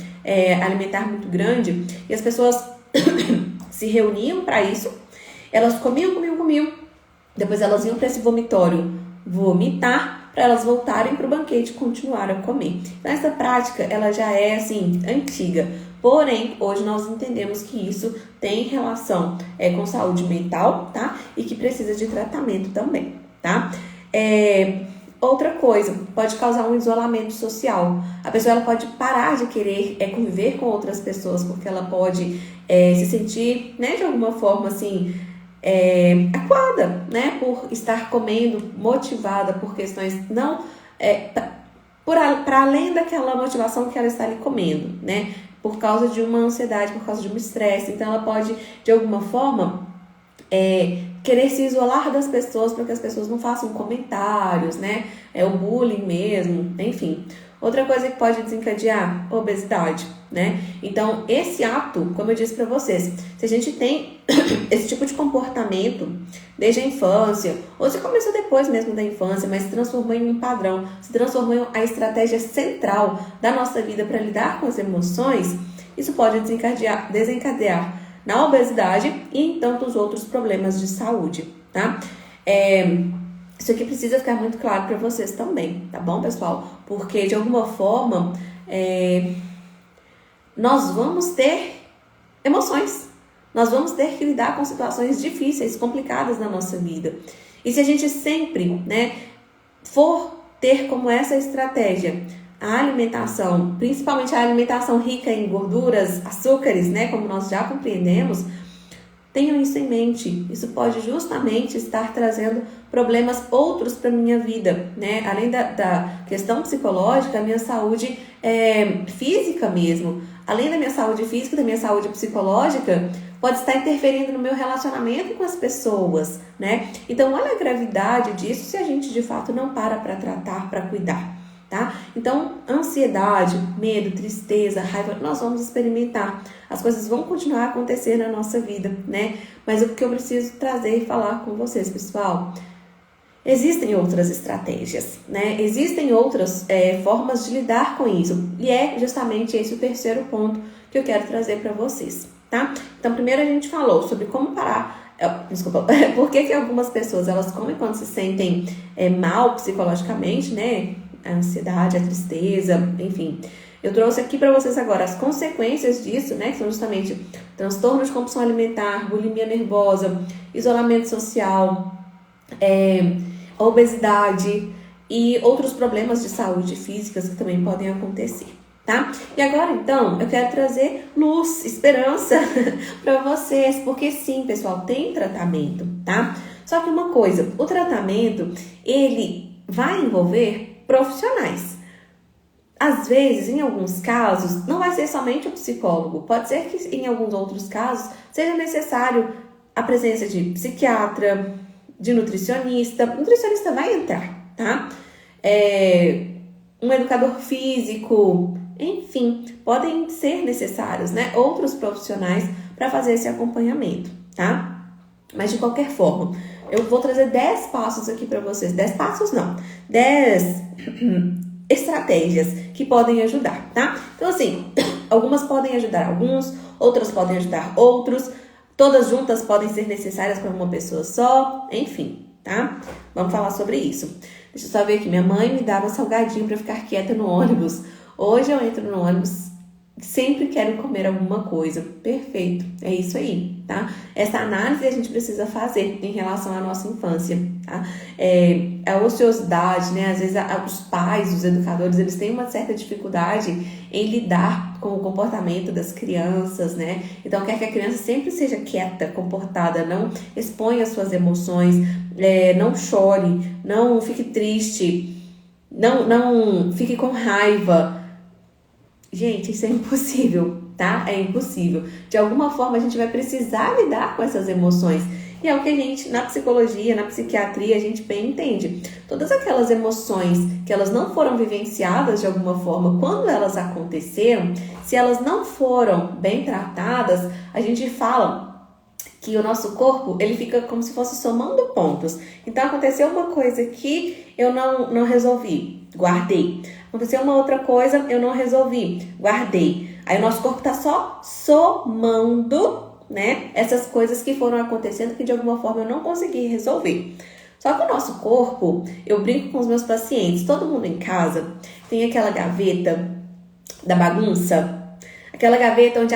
alimentar muito grande e as pessoas se reuniam para isso, elas comiam, depois elas iam para esse vomitório vomitar para elas voltarem para o banquete e continuar a comer. Então essa prática ela já é assim antiga. Porém, hoje nós entendemos que isso tem relação com saúde mental, tá? E que precisa de tratamento também, tá? Outra coisa, pode causar um isolamento social. A pessoa ela pode parar de querer conviver com outras pessoas, porque ela pode se sentir, né, de alguma forma, assim, acuada, né? Por estar comendo, motivada por questões não... para além daquela motivação que ela está ali comendo, né? Por causa de uma ansiedade, por causa de um estresse. Então, ela pode, de alguma forma, querer se isolar das pessoas para que as pessoas não façam comentários, né? O bullying mesmo, enfim. Outra coisa que pode desencadear, obesidade, né? Então, esse ato, como eu disse para vocês, se a gente tem esse tipo de comportamento desde a infância, ou se começou depois mesmo da infância, mas se transformou em um padrão, se transformou em a estratégia central da nossa vida para lidar com as emoções, isso pode desencadear na obesidade e em tantos outros problemas de saúde, tá? Isso aqui precisa ficar muito claro para vocês também, tá bom, pessoal? Porque, de alguma forma, nós vamos ter emoções. Nós vamos ter que lidar com situações difíceis, complicadas na nossa vida. E se a gente sempre, né, for ter como essa estratégia a alimentação, principalmente a alimentação rica em gorduras, açúcares, né, como nós já compreendemos, tenham isso em mente. Isso pode justamente estar trazendo problemas outros para a minha vida, né? Além da questão psicológica, a minha saúde física mesmo. Além da minha saúde física, da minha saúde psicológica, pode estar interferindo no meu relacionamento com as pessoas, né? Então, olha a gravidade disso se a gente de fato não para tratar, para cuidar, tá? Então, ansiedade, medo, tristeza, raiva, nós vamos experimentar. As coisas vão continuar a acontecer na nossa vida, né? Mas o que eu preciso trazer e falar com vocês, pessoal, existem outras estratégias, né? Existem outras formas de lidar com isso. E é justamente esse o terceiro ponto que eu quero trazer para vocês, tá? Então, primeiro a gente falou sobre como parar. Por que algumas pessoas elas comem quando se sentem mal psicologicamente, né? A ansiedade, a tristeza, enfim. Eu trouxe aqui para vocês agora as consequências disso, né? Que são justamente transtorno de compulsão alimentar, bulimia nervosa, isolamento social, obesidade e outros problemas de saúde físicas que também podem acontecer, tá? E agora, então, eu quero trazer luz, esperança para vocês, porque sim, pessoal, tem tratamento, tá? Só que uma coisa, o tratamento, ele vai envolver profissionais. Às vezes, em alguns casos, não vai ser somente o psicólogo, pode ser que em alguns outros casos seja necessário a presença de psiquiatra, de nutricionista. O nutricionista vai entrar, tá? Um educador físico, enfim, podem ser necessários, né? Outros profissionais para fazer esse acompanhamento, tá? Mas de qualquer forma, eu vou trazer 10 passos aqui para vocês. 10 passos não, 10 estratégias que podem ajudar, tá? Então, assim, algumas podem ajudar alguns, outras podem ajudar outros. Todas juntas podem ser necessárias para uma pessoa só, enfim, tá? Vamos falar sobre isso. Deixa eu só ver aqui, minha mãe me dava salgadinho para ficar quieta no ônibus. Hoje eu entro no ônibus, sempre quero comer alguma coisa. Perfeito, é isso aí, tá? Essa análise a gente precisa fazer em relação à nossa infância, tá? A ociosidade, né? Às vezes os pais, os educadores, eles têm uma certa dificuldade em lidar com o comportamento das crianças, né? Então, quer que a criança sempre seja quieta, comportada, não exponha as suas emoções, não chore, não fique triste, não fique com raiva. Gente, isso é impossível, tá? É impossível. De alguma forma, a gente vai precisar lidar com essas emoções. E é o que a gente, na psicologia, na psiquiatria, a gente bem entende. Todas aquelas emoções que elas não foram vivenciadas de alguma forma, quando elas aconteceram, se elas não foram bem tratadas, a gente fala que o nosso corpo, ele fica como se fosse somando pontos. Então, aconteceu uma coisa que eu não resolvi, guardei. Aconteceu uma outra coisa, eu não resolvi, guardei. Aí o nosso corpo tá só somando, né, essas coisas que foram acontecendo que de alguma forma eu não consegui resolver. Só que o nosso corpo, eu brinco com os meus pacientes, todo mundo em casa tem aquela gaveta da bagunça, aquela gaveta onde,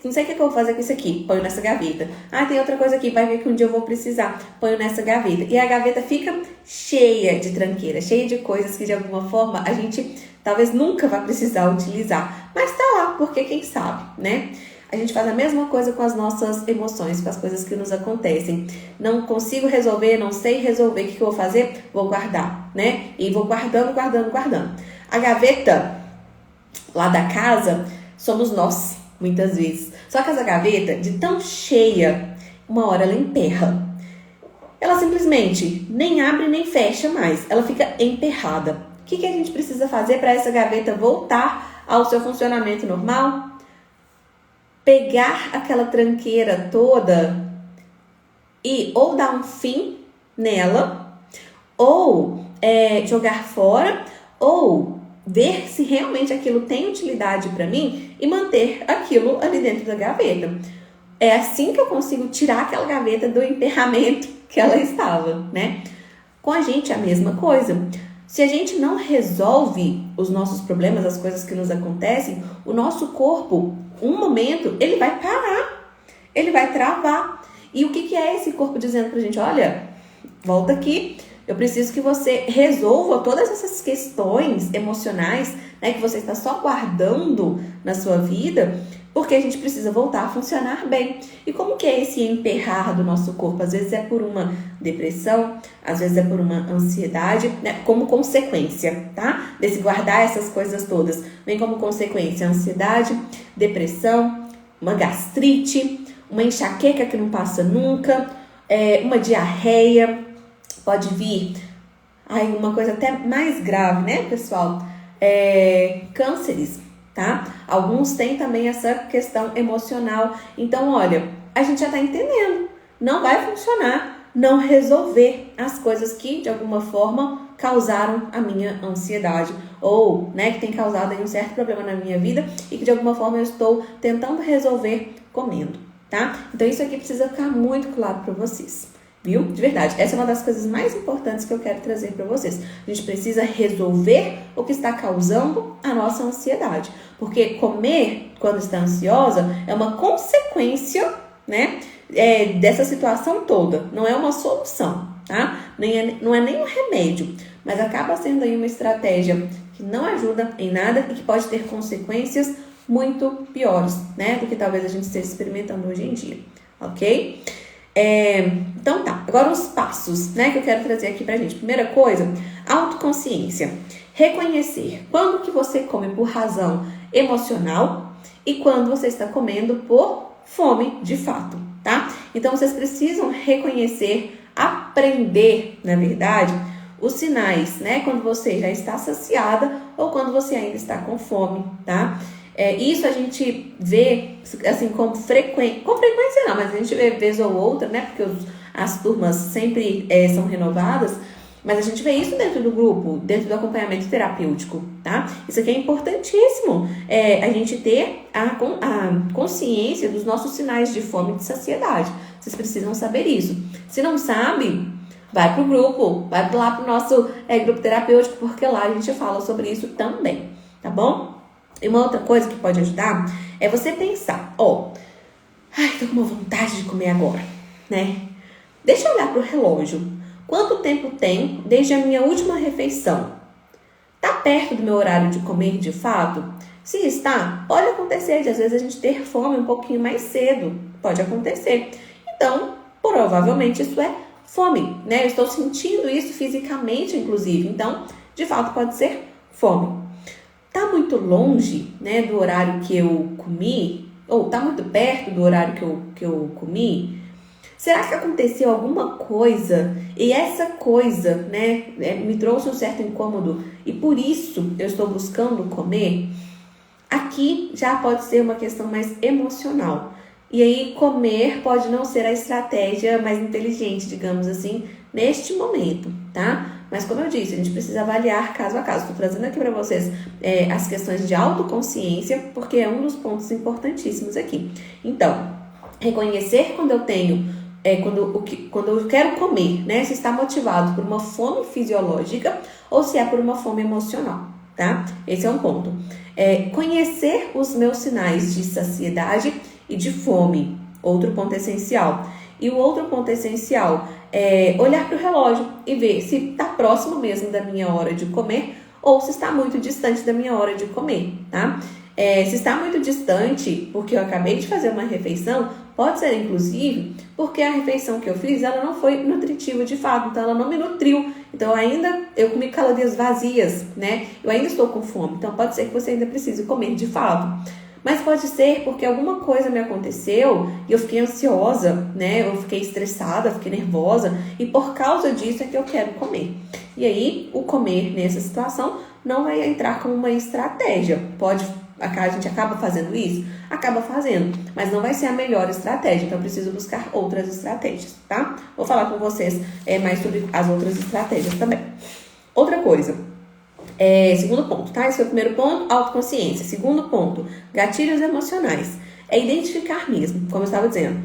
não sei o que eu vou fazer com isso aqui, ponho nessa gaveta. Tem outra coisa aqui, vai ver que um dia eu vou precisar, ponho nessa gaveta. E a gaveta fica cheia de tranqueira, cheia de coisas que de alguma forma a gente talvez nunca vai precisar utilizar. Mas tá lá, porque quem sabe, né? A gente faz a mesma coisa com as nossas emoções, com as coisas que nos acontecem. Não consigo resolver, não sei resolver, o que eu vou fazer? Vou guardar, né? E vou guardando. A gaveta lá da casa somos nós, muitas vezes. Só que essa gaveta, de tão cheia, uma hora ela emperra. Ela simplesmente nem abre nem fecha mais. Ela fica emperrada. O que a gente precisa fazer para essa gaveta voltar ao seu funcionamento normal? Pegar aquela tranqueira toda e ou dar um fim nela, ou jogar fora, ou ver se realmente aquilo tem utilidade para mim e manter aquilo ali dentro da gaveta. É assim que eu consigo tirar aquela gaveta do emperramento que ela estava, né? Com a gente é a mesma coisa. Se a gente não resolve os nossos problemas, as coisas que nos acontecem, o nosso corpo, um momento, ele vai parar, ele vai travar. E o que é esse corpo dizendo pra gente? Olha, volta aqui, eu preciso que você resolva todas essas questões emocionais, né, que você está só guardando na sua vida, porque a gente precisa voltar a funcionar bem. E como que é esse emperrar do nosso corpo? Às vezes é por uma depressão, às vezes é por uma ansiedade, né, como consequência, tá? Desse guardar essas coisas todas. Vem como consequência ansiedade, depressão, uma gastrite, uma enxaqueca que não passa nunca, uma diarreia, pode vir uma coisa até mais grave, né, pessoal? Cânceres, tá? Alguns têm também essa questão emocional. Então, olha, a gente já tá entendendo. Não vai funcionar não resolver as coisas que, de alguma forma, causaram a minha ansiedade. Ou, né, que tem causado aí um certo problema na minha vida e que, de alguma forma, eu estou tentando resolver comendo, tá? Então, isso aqui precisa ficar muito claro para vocês. Viu? De verdade, essa é uma das coisas mais importantes que eu quero trazer para vocês. A gente precisa resolver o que está causando a nossa ansiedade. Porque comer, quando está ansiosa, é uma consequência, né, dessa situação toda. Não é uma solução, tá? Não é nem um remédio, mas acaba sendo aí uma estratégia que não ajuda em nada e que pode ter consequências muito piores, né, do que talvez a gente esteja experimentando hoje em dia, ok? Então tá, agora os passos, né, que eu quero trazer aqui pra gente. Primeira coisa, autoconsciência. Reconhecer quando que você come por razão emocional e quando você está comendo por fome de fato, tá? Então vocês precisam reconhecer, aprender, na verdade, os sinais, né, quando você já está saciada ou quando você ainda está com fome, tá? Isso a gente vê, assim, com frequência não, mas a gente vê vez ou outra, né, porque as turmas sempre são renovadas, mas a gente vê isso dentro do grupo, dentro do acompanhamento terapêutico, tá? Isso aqui é importantíssimo, a gente ter a consciência dos nossos sinais de fome e de saciedade. Vocês precisam saber isso. Se não sabe, vai pro grupo, vai lá pro nosso grupo terapêutico, porque lá a gente fala sobre isso também, tá bom? E uma outra coisa que pode ajudar é você pensar, tô com uma vontade de comer agora, né? Deixa eu olhar pro relógio. Quanto tempo tem desde a minha última refeição? Tá perto do meu horário de comer de fato? Se está, pode acontecer de às vezes a gente ter fome um pouquinho mais cedo. Pode acontecer. Então, provavelmente isso é fome, né? Eu estou sentindo isso fisicamente, inclusive. Então, de fato, pode ser fome. Tá muito longe, né, do horário que eu comi? Ou tá muito perto do horário que eu comi? Será que aconteceu alguma coisa e essa coisa, né, me trouxe um certo incômodo e por isso eu estou buscando comer? Aqui já pode ser uma questão mais emocional. E aí comer pode não ser a estratégia mais inteligente, digamos assim, neste momento, tá? Mas como eu disse, a gente precisa avaliar caso a caso. Estou trazendo aqui para vocês as questões de autoconsciência, porque é um dos pontos importantíssimos aqui. Então, reconhecer quando eu tenho, quando eu quero comer, né? Se está motivado por uma fome fisiológica ou se é por uma fome emocional, tá? Esse é um ponto. Conhecer os meus sinais de saciedade e de fome, outro ponto essencial. E o outro ponto essencial é olhar para o relógio e ver se está próximo mesmo da minha hora de comer ou se está muito distante da minha hora de comer, tá? Se está muito distante, porque eu acabei de fazer uma refeição, pode ser inclusive porque a refeição que eu fiz, ela não foi nutritiva de fato, então ela não me nutriu. Então eu comi calorias vazias, né? Eu ainda estou com fome, então pode ser que você ainda precise comer de fato. Mas pode ser porque alguma coisa me aconteceu e eu fiquei ansiosa, né? Eu fiquei estressada, fiquei nervosa e por causa disso é que eu quero comer. E aí, o comer nessa situação não vai entrar como uma estratégia. A gente acaba fazendo isso? Acaba fazendo, mas não vai ser a melhor estratégia. Então, eu preciso buscar outras estratégias, tá? Vou falar com vocês mais sobre as outras estratégias também. Outra coisa. Segundo ponto, tá? Esse foi o primeiro ponto, autoconsciência. Segundo ponto, gatilhos emocionais. É identificar mesmo, como eu estava dizendo.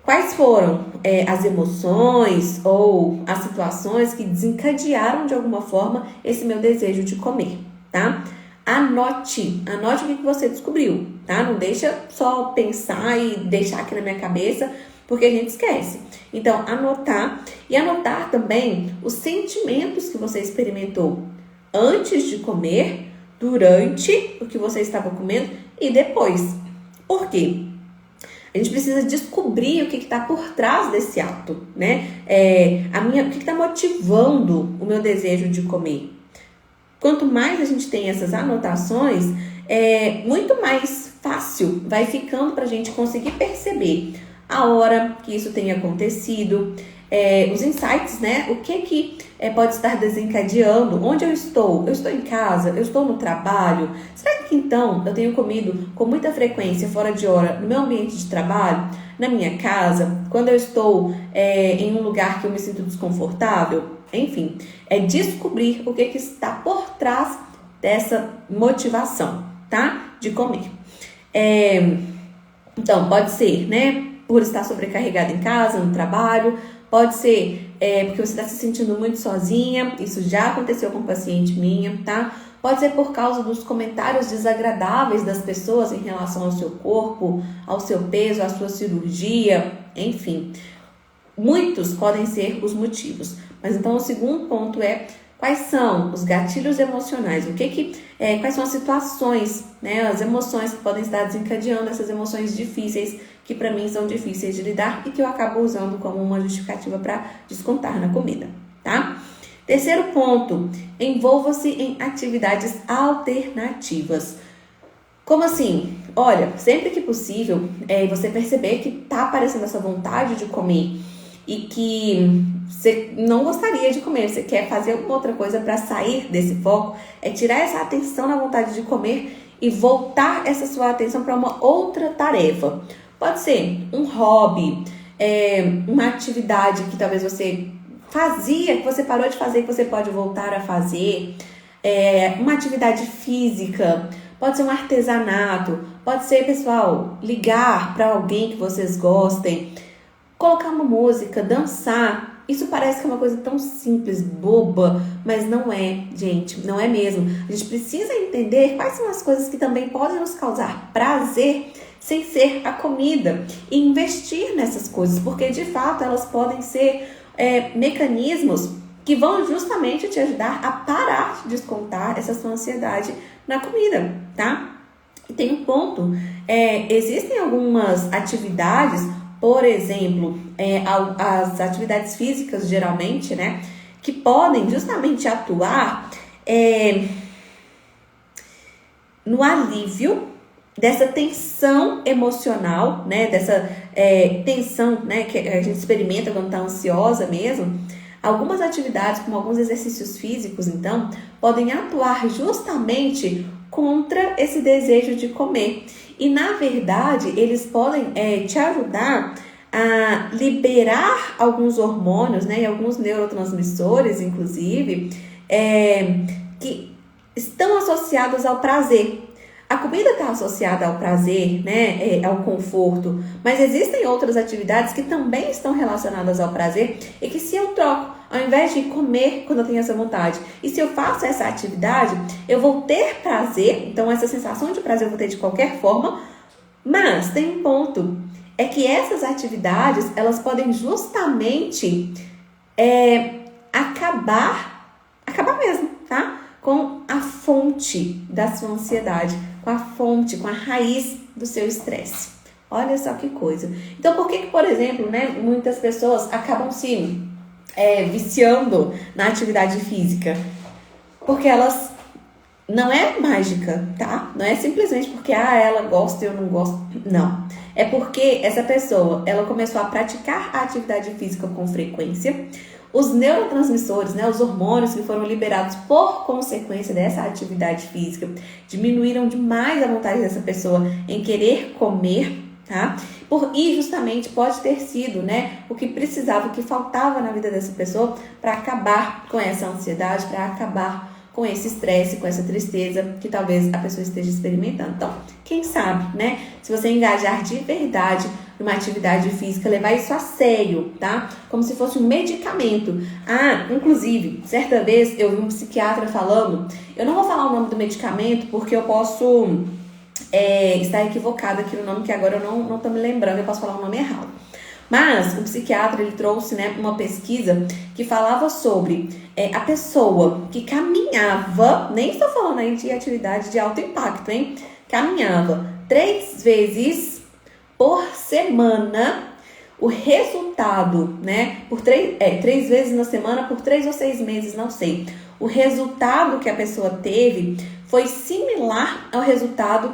Quais foram as emoções ou as situações que desencadearam de alguma forma esse meu desejo de comer, tá? Anote o que você descobriu, tá? Não deixa só pensar e deixar aqui na minha cabeça, porque a gente esquece. Então, anotar e anotar também os sentimentos que você experimentou antes de comer, durante o que você estava comendo e depois. Por quê? A gente precisa descobrir o que está por trás desse ato, né? O que está motivando o meu desejo de comer. Quanto mais a gente tem essas anotações, muito mais fácil vai ficando para a gente conseguir perceber a hora que isso tenha acontecido, os insights, né? O que pode estar desencadeando, onde eu estou em casa, eu estou no trabalho, será que então eu tenho comido com muita frequência, fora de hora, no meu ambiente de trabalho, na minha casa, quando eu estou em um lugar que eu me sinto desconfortável? Enfim, é descobrir o que está por trás dessa motivação, tá? De comer. Então, pode ser, né, por estar sobrecarregada em casa, no trabalho, pode ser porque você está se sentindo muito sozinha, isso já aconteceu com paciente minha, tá? Pode ser por causa dos comentários desagradáveis das pessoas em relação ao seu corpo, ao seu peso, à sua cirurgia, enfim. Muitos podem ser os motivos. Mas então o segundo ponto é quais são os gatilhos emocionais, quais são as situações, né, as emoções que podem estar desencadeando essas emoções difíceis, que para mim são difíceis de lidar e que eu acabo usando como uma justificativa para descontar na comida, tá? Terceiro ponto, envolva-se em atividades alternativas. Como assim? Olha, sempre que possível, você perceber que tá aparecendo essa vontade de comer e que você não gostaria de comer, você quer fazer alguma outra coisa para sair desse foco, tirar essa atenção na vontade de comer e voltar essa sua atenção para uma outra tarefa. Pode ser um hobby, uma atividade que talvez você fazia, que você parou de fazer, que você pode voltar a fazer, uma atividade física, pode ser um artesanato, pode ser, pessoal, ligar para alguém que vocês gostem, colocar uma música, dançar. Isso parece que é uma coisa tão simples, boba, mas não é, gente, não é mesmo. A gente precisa entender quais são as coisas que também podem nos causar prazer sem ser a comida e investir nessas coisas, porque de fato elas podem ser mecanismos que vão justamente te ajudar a parar de descontar essa sua ansiedade na comida, tá? E tem um ponto, existem algumas atividades, por exemplo, as atividades físicas geralmente, né, que podem justamente atuar no alívio dessa tensão emocional, né, dessa tensão, né, que a gente experimenta quando está ansiosa mesmo. Algumas atividades, como alguns exercícios físicos, então, podem atuar justamente contra esse desejo de comer. E, na verdade, eles podem te ajudar a liberar alguns hormônios, né, e alguns neurotransmissores, inclusive, que estão associados ao prazer. A comida está associada ao prazer, né, ao conforto, mas existem outras atividades que também estão relacionadas ao prazer e que, se eu troco, ao invés de comer quando eu tenho essa vontade, e se eu faço essa atividade, eu vou ter prazer, então essa sensação de prazer eu vou ter de qualquer forma, mas tem um ponto, é que essas atividades, elas podem justamente acabar mesmo, tá? Com a fonte da sua ansiedade, com a fonte, com a raiz do seu estresse. Olha só que coisa. Então, por que, por exemplo, né, muitas pessoas acabam se viciando na atividade física? Porque elas não é mágica, tá? Não é simplesmente porque ela gosta e eu não gosto. Não. É porque essa pessoa, ela começou a praticar a atividade física com frequência. Os neurotransmissores, né, os hormônios que foram liberados por consequência dessa atividade física, diminuíram demais a vontade dessa pessoa em querer comer, tá? E justamente pode ter sido, né, o que precisava, o que faltava na vida dessa pessoa para acabar com essa ansiedade, para acabar com esse estresse, com essa tristeza que talvez a pessoa esteja experimentando. Então, quem sabe, né? Se você engajar de verdade numa atividade física, levar isso a sério, tá? Como se fosse um medicamento. Inclusive, certa vez eu vi um psiquiatra falando, eu não vou falar o nome do medicamento porque eu posso estar equivocada aqui no nome, que agora eu não tô me lembrando, eu posso falar o nome errado. Mas o psiquiatra, ele trouxe, né, uma pesquisa que falava sobre a pessoa que caminhava, nem estou falando aí de atividade de alto impacto, hein? Caminhava 3 vezes por semana, o resultado, né, por 3 vezes na semana, por 3 ou 6 meses, não sei. O resultado que a pessoa teve foi similar ao resultado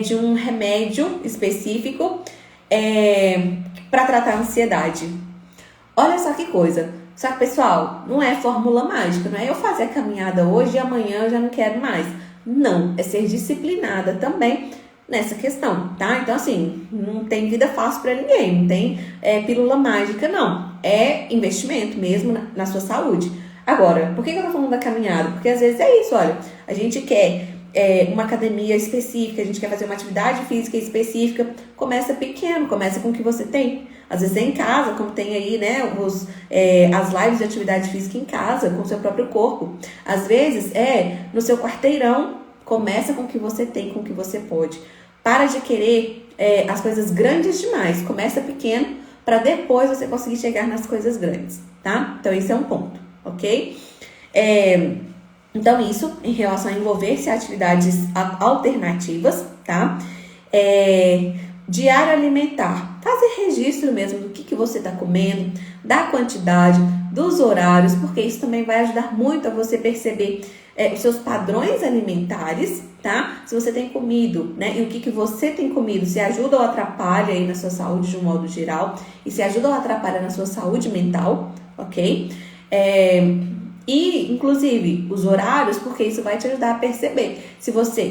de um remédio específico, para tratar a ansiedade. Olha só que coisa. Só que, pessoal, não é fórmula mágica, não é eu fazer a caminhada hoje e amanhã eu já não quero mais. Não, é ser disciplinada também nessa questão, tá? Então, assim, não tem vida fácil para ninguém, não tem pílula mágica, não. É investimento mesmo na sua saúde. Agora, por que eu tô falando da caminhada? Porque às vezes é isso, olha, a gente quer uma academia específica, a gente quer fazer uma atividade física específica, começa pequeno, começa com o que você tem. Às vezes é em casa, como tem aí, né, as lives de atividade física em casa, com o seu próprio corpo. Às vezes no seu quarteirão, começa com o que você tem, com o que você pode. Para de querer as coisas grandes demais, começa pequeno, para depois você conseguir chegar nas coisas grandes, tá? Então esse é um ponto, ok? Então isso em relação a envolver-se em atividades alternativas, tá? Diário alimentar, fazer registro mesmo do que você está comendo, da quantidade, dos horários, porque isso também vai ajudar muito a você perceber os seus padrões alimentares, tá? Se você tem comido, né? E o que você tem comido, se ajuda ou atrapalha aí na sua saúde de um modo geral, e se ajuda ou atrapalha na sua saúde mental, ok? E, inclusive, os horários, porque isso vai te ajudar a perceber.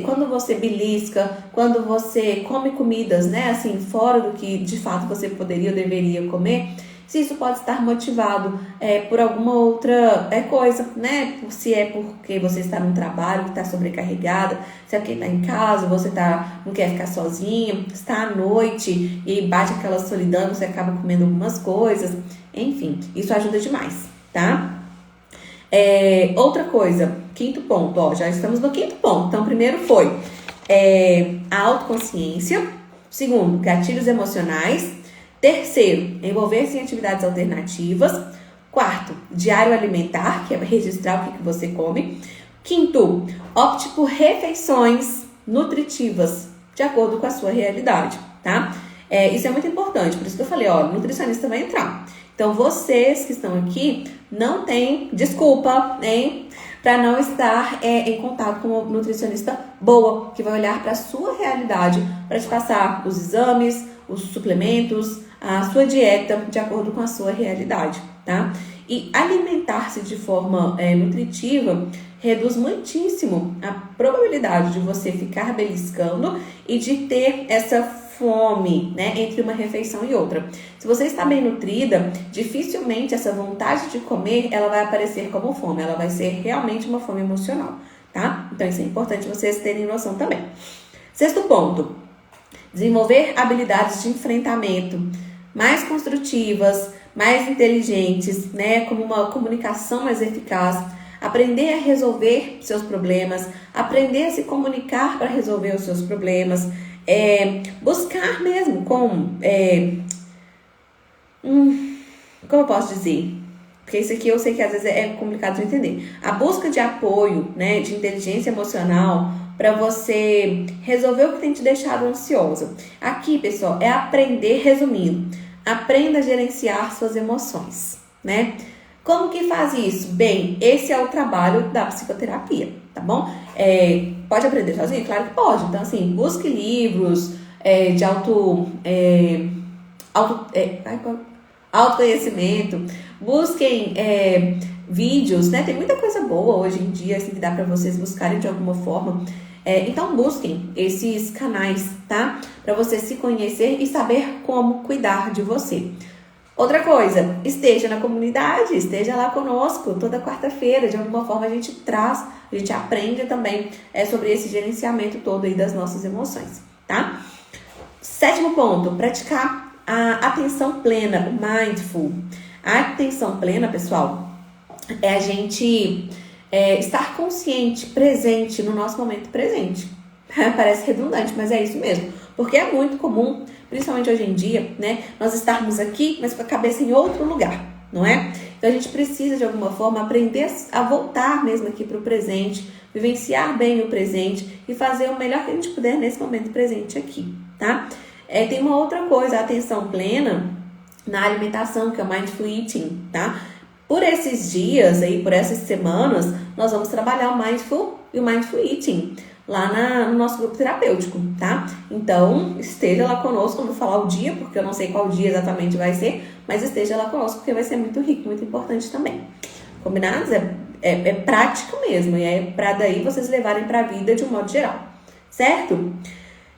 Quando você belisca, quando você come comidas, né, assim, fora do que de fato você poderia ou deveria comer, se isso pode estar motivado por alguma outra coisa, né? Se é porque você está num trabalho que está sobrecarregada, se é porque está em casa, você não quer ficar sozinho, está à noite e bate aquela solidão, você acaba comendo algumas coisas. Enfim, isso ajuda demais, tá? Outra coisa, quinto ponto, ó, já estamos no quinto ponto. Então, primeiro foi a autoconsciência. Segundo, gatilhos emocionais. Terceiro, envolver-se em atividades alternativas. Quarto, diário alimentar, que é registrar o que você come. Quinto, opte por refeições nutritivas, de acordo com a sua realidade, tá? Isso é muito importante, por isso que eu falei, ó, nutricionista vai entrar. Então, vocês que estão aqui não tem desculpa, hein, para não estar em contato com uma nutricionista boa, que vai olhar para a sua realidade, para te passar os exames, os suplementos, a sua dieta de acordo com a sua realidade, tá? E alimentar-se de forma nutritiva reduz muitíssimo a probabilidade de você ficar beliscando e de ter essa fome, né, entre uma refeição e outra. Se você está bem nutrida, dificilmente essa vontade de comer, ela vai aparecer como fome, ela vai ser realmente uma fome emocional, tá? Então isso é importante vocês terem noção também. Sexto ponto, desenvolver habilidades de enfrentamento mais construtivas, mais inteligentes, né, como uma comunicação mais eficaz, aprender a resolver seus problemas, aprender a se comunicar para resolver os seus problemas, buscar mesmo como eu posso dizer? Porque isso aqui eu sei que às vezes é complicado de entender. A busca de apoio, né, de inteligência emocional para você resolver o que tem te deixado ansiosa. Aqui, pessoal, é aprender, resumindo, aprenda a gerenciar suas emoções, né? Como que faz isso? Bem, esse é o trabalho da psicoterapia, tá bom? Pode aprender sozinho? Claro que pode. Então, assim, busque livros de autoconhecimento, busquem vídeos, né? Tem muita coisa boa hoje em dia, assim, que dá para vocês buscarem de alguma forma. Então, busquem esses canais, tá? Para você se conhecer e saber como cuidar de você. Outra coisa, esteja na comunidade, esteja lá conosco toda quarta-feira. De alguma forma a gente aprende também sobre esse gerenciamento todo aí das nossas emoções, tá? Sétimo ponto, praticar a atenção plena, o mindful. A atenção plena, pessoal, é a gente estar consciente, presente no nosso momento presente. Parece redundante, mas é isso mesmo. Porque é muito comum, principalmente hoje em dia, né, nós estarmos aqui, mas com a cabeça em outro lugar, não é? Então a gente precisa, de alguma forma, aprender a voltar mesmo aqui para o presente, vivenciar bem o presente e fazer o melhor que a gente puder nesse momento presente aqui, tá? Tem uma outra coisa, a atenção plena na alimentação, que é o Mindful Eating, tá? Por esses dias aí, por essas semanas, nós vamos trabalhar o Mindful e o Mindful Eating. no nosso grupo terapêutico, tá? Então, esteja lá conosco, não vou falar o dia, porque eu não sei qual dia exatamente vai ser, mas esteja lá conosco, porque vai ser muito rico, muito importante também. Combinados? É prático mesmo, e é pra daí vocês levarem pra vida de um modo geral, certo?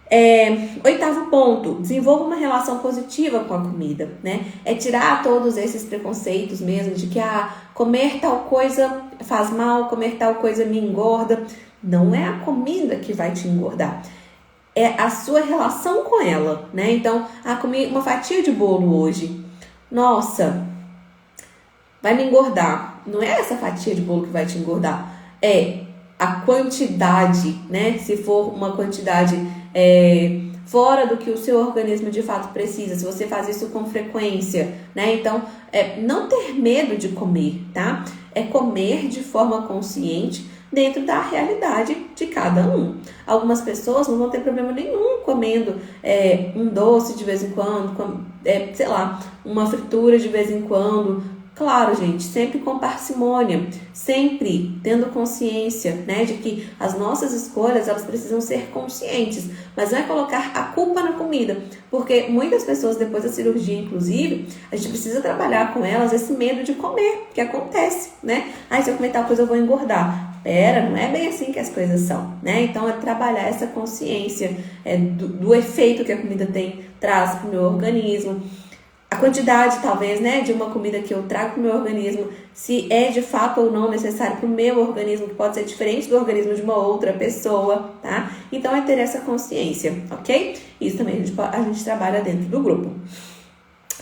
8º ponto, desenvolva uma relação positiva com a comida, né? É tirar todos esses preconceitos mesmo de que comer tal coisa faz mal, comer tal coisa me engorda. Não é a comida que vai te engordar, é a sua relação com ela, né? Então, comi uma fatia de bolo hoje, nossa, vai me engordar. Não é essa fatia de bolo que vai te engordar, é a quantidade, né? Se for uma quantidade fora do que o seu organismo de fato precisa, se você faz isso com frequência, né? Então, não ter medo de comer, tá? É comer de forma consciente dentro da realidade de cada um. Algumas pessoas não vão ter problema nenhum comendo um doce de vez em quando, sei lá, uma fritura de vez em quando. Claro, gente, sempre com parcimônia, sempre tendo consciência, né, de que as nossas escolhas, elas precisam ser conscientes, mas não é colocar a culpa na comida, porque muitas pessoas, depois da cirurgia, inclusive, a gente precisa trabalhar com elas esse medo de comer, que acontece, né? Se eu comer tal coisa eu vou engordar. Não é bem assim que as coisas são, né? Então, é trabalhar essa consciência do efeito que a comida traz para o meu organismo, a quantidade, talvez, né, de uma comida que eu trago para o meu organismo, se é de fato ou não necessário para o meu organismo, que pode ser diferente do organismo de uma outra pessoa, tá? Então, é ter essa consciência, ok? Isso também a gente trabalha dentro do grupo.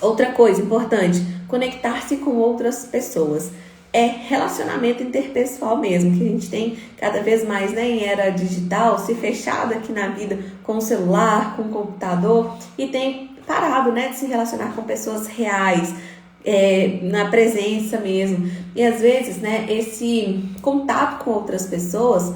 Outra coisa importante, conectar-se com outras pessoas. É relacionamento interpessoal mesmo, que a gente tem cada vez mais, né, em era digital, se fechado aqui na vida com o celular, com o computador, e tem parado, né, de se relacionar com pessoas reais, na presença mesmo. E às vezes, né, esse contato com outras pessoas,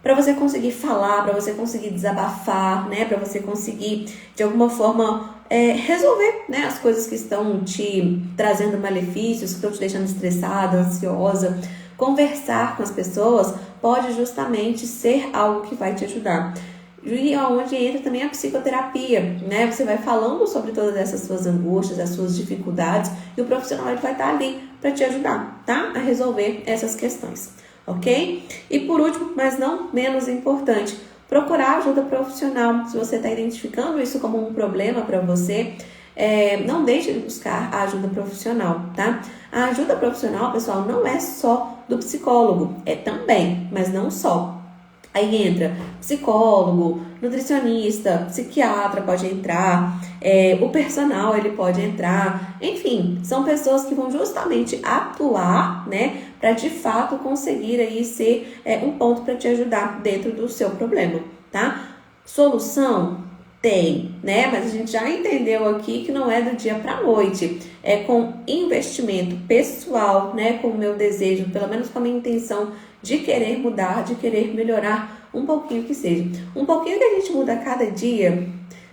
para você conseguir falar, para você conseguir desabafar, né, para você conseguir de alguma forma resolver, né, as coisas que estão te trazendo malefícios, que estão te deixando estressada, ansiosa. Conversar com as pessoas pode justamente ser algo que vai te ajudar. E onde entra também a psicoterapia, né? Você vai falando sobre todas essas suas angústias, as suas dificuldades, e o profissional ele vai estar ali para te ajudar, tá? A resolver essas questões, ok? E por último, mas não menos importante, procurar ajuda profissional. Se você está identificando isso como um problema para você, não deixe de buscar a ajuda profissional, tá? A ajuda profissional, pessoal, não é só do psicólogo, é também, mas não só. Aí entra psicólogo, nutricionista, psiquiatra pode entrar, o personal ele pode entrar, enfim, são pessoas que vão justamente atuar, né, para de fato conseguir aí ser um ponto para te ajudar dentro do seu problema, tá? Solução? Tem, né? Mas a gente já entendeu aqui que não é do dia para a noite, é com investimento pessoal, né, com o meu desejo, pelo menos com a minha intenção de querer mudar, de querer melhorar um pouquinho que seja. Um pouquinho que a gente muda a cada dia,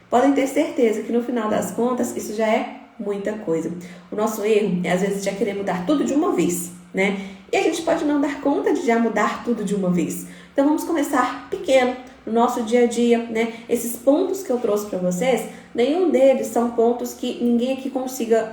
podem ter certeza que no final das contas isso já é muita coisa. O nosso erro é às vezes já querer mudar tudo de uma vez, né? E a gente pode não dar conta de já mudar tudo de uma vez. Então vamos começar pequeno, no nosso dia a dia, né? Esses pontos que eu trouxe para vocês, nenhum deles são pontos que ninguém aqui consiga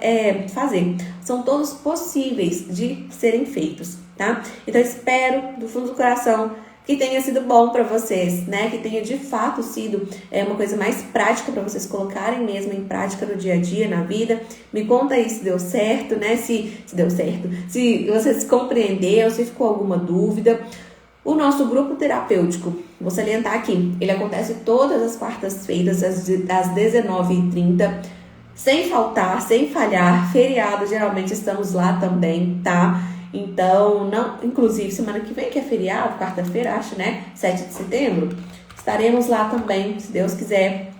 fazer. São todos possíveis de serem feitos, tá? Então espero do fundo do coração que tenha sido bom para vocês, né? Que tenha de fato sido uma coisa mais prática para vocês colocarem mesmo em prática no dia a dia, na vida. Me conta aí se deu certo, né? Se deu certo, se vocês compreenderam, se ficou alguma dúvida. O nosso grupo terapêutico, vou salientar aqui, ele acontece todas as quartas-feiras às 19h30, sem faltar, sem falhar. Feriado, geralmente estamos lá também, tá? Então, não, inclusive semana que vem, que é feriado, quarta-feira, acho, né? 7 de setembro, estaremos lá também, se Deus quiser.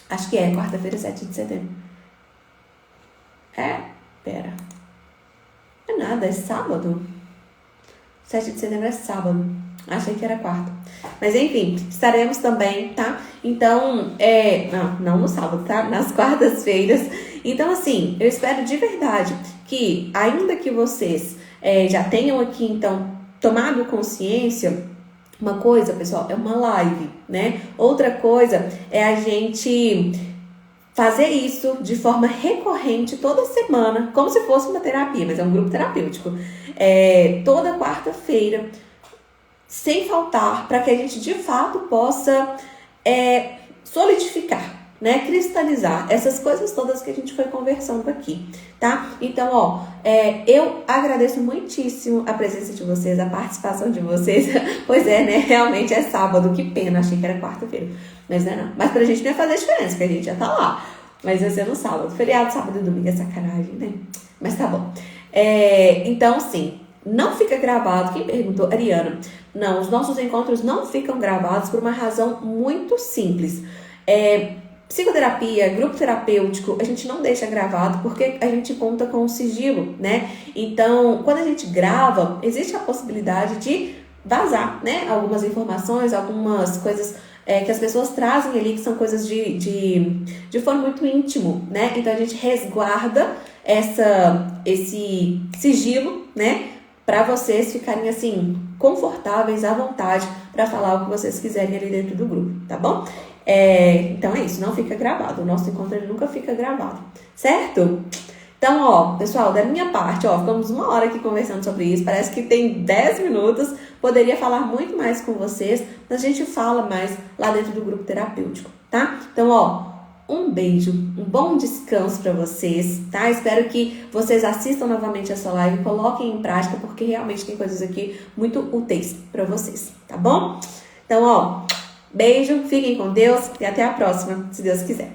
Acho que é quarta-feira, 7 de setembro. Pera. Não é nada, é sábado. 7 de setembro é sábado. Achei que era quarta. Mas enfim, estaremos também, tá? Então, não no sábado, tá? Nas quartas-feiras. Então, assim, eu espero de verdade que, ainda que vocês já tenham aqui, então, tomado consciência Uma coisa, pessoal, é uma live, né? Outra coisa é a gente fazer isso de forma recorrente toda semana, como se fosse uma terapia, mas é um grupo terapêutico. Toda quarta-feira, sem faltar, para que a gente de fato possa solidificar, né, cristalizar essas coisas todas que a gente foi conversando aqui, tá? Então, eu agradeço muitíssimo a presença de vocês, a participação de vocês. Pois é, né? Realmente é sábado, que pena, achei que era quarta-feira. Mas não é não. Mas pra gente não ia fazer diferença, porque a gente já tá lá. Mas vai ser no sábado. Feriado, sábado e domingo é sacanagem, né? Mas tá bom. Então, sim, não fica gravado. Quem perguntou? Ariana. Não, os nossos encontros não ficam gravados por uma razão muito simples. Psicoterapia, grupo terapêutico, a gente não deixa gravado porque a gente conta com o sigilo, né? Então, quando a gente grava, existe a possibilidade de vazar, né? Algumas informações, algumas coisas que as pessoas trazem ali, que são coisas de forma muito íntimo, né? Então, a gente resguarda esse sigilo, né? Para vocês ficarem, assim, confortáveis, à vontade, para falar o que vocês quiserem ali dentro do grupo, tá bom? Então é isso, não fica gravado. O nosso encontro ele nunca fica gravado, certo? Então, pessoal, da minha parte, ficamos 1 hora aqui conversando sobre isso. Parece que tem 10 minutos. Poderia falar muito mais com vocês, mas a gente fala mais lá dentro do grupo terapêutico, tá? Então, um beijo, um bom descanso para vocês, tá? Espero que vocês assistam novamente essa live, coloquem em prática, porque realmente tem coisas aqui muito úteis para vocês, tá bom? Então, beijo, fiquem com Deus e até a próxima, se Deus quiser.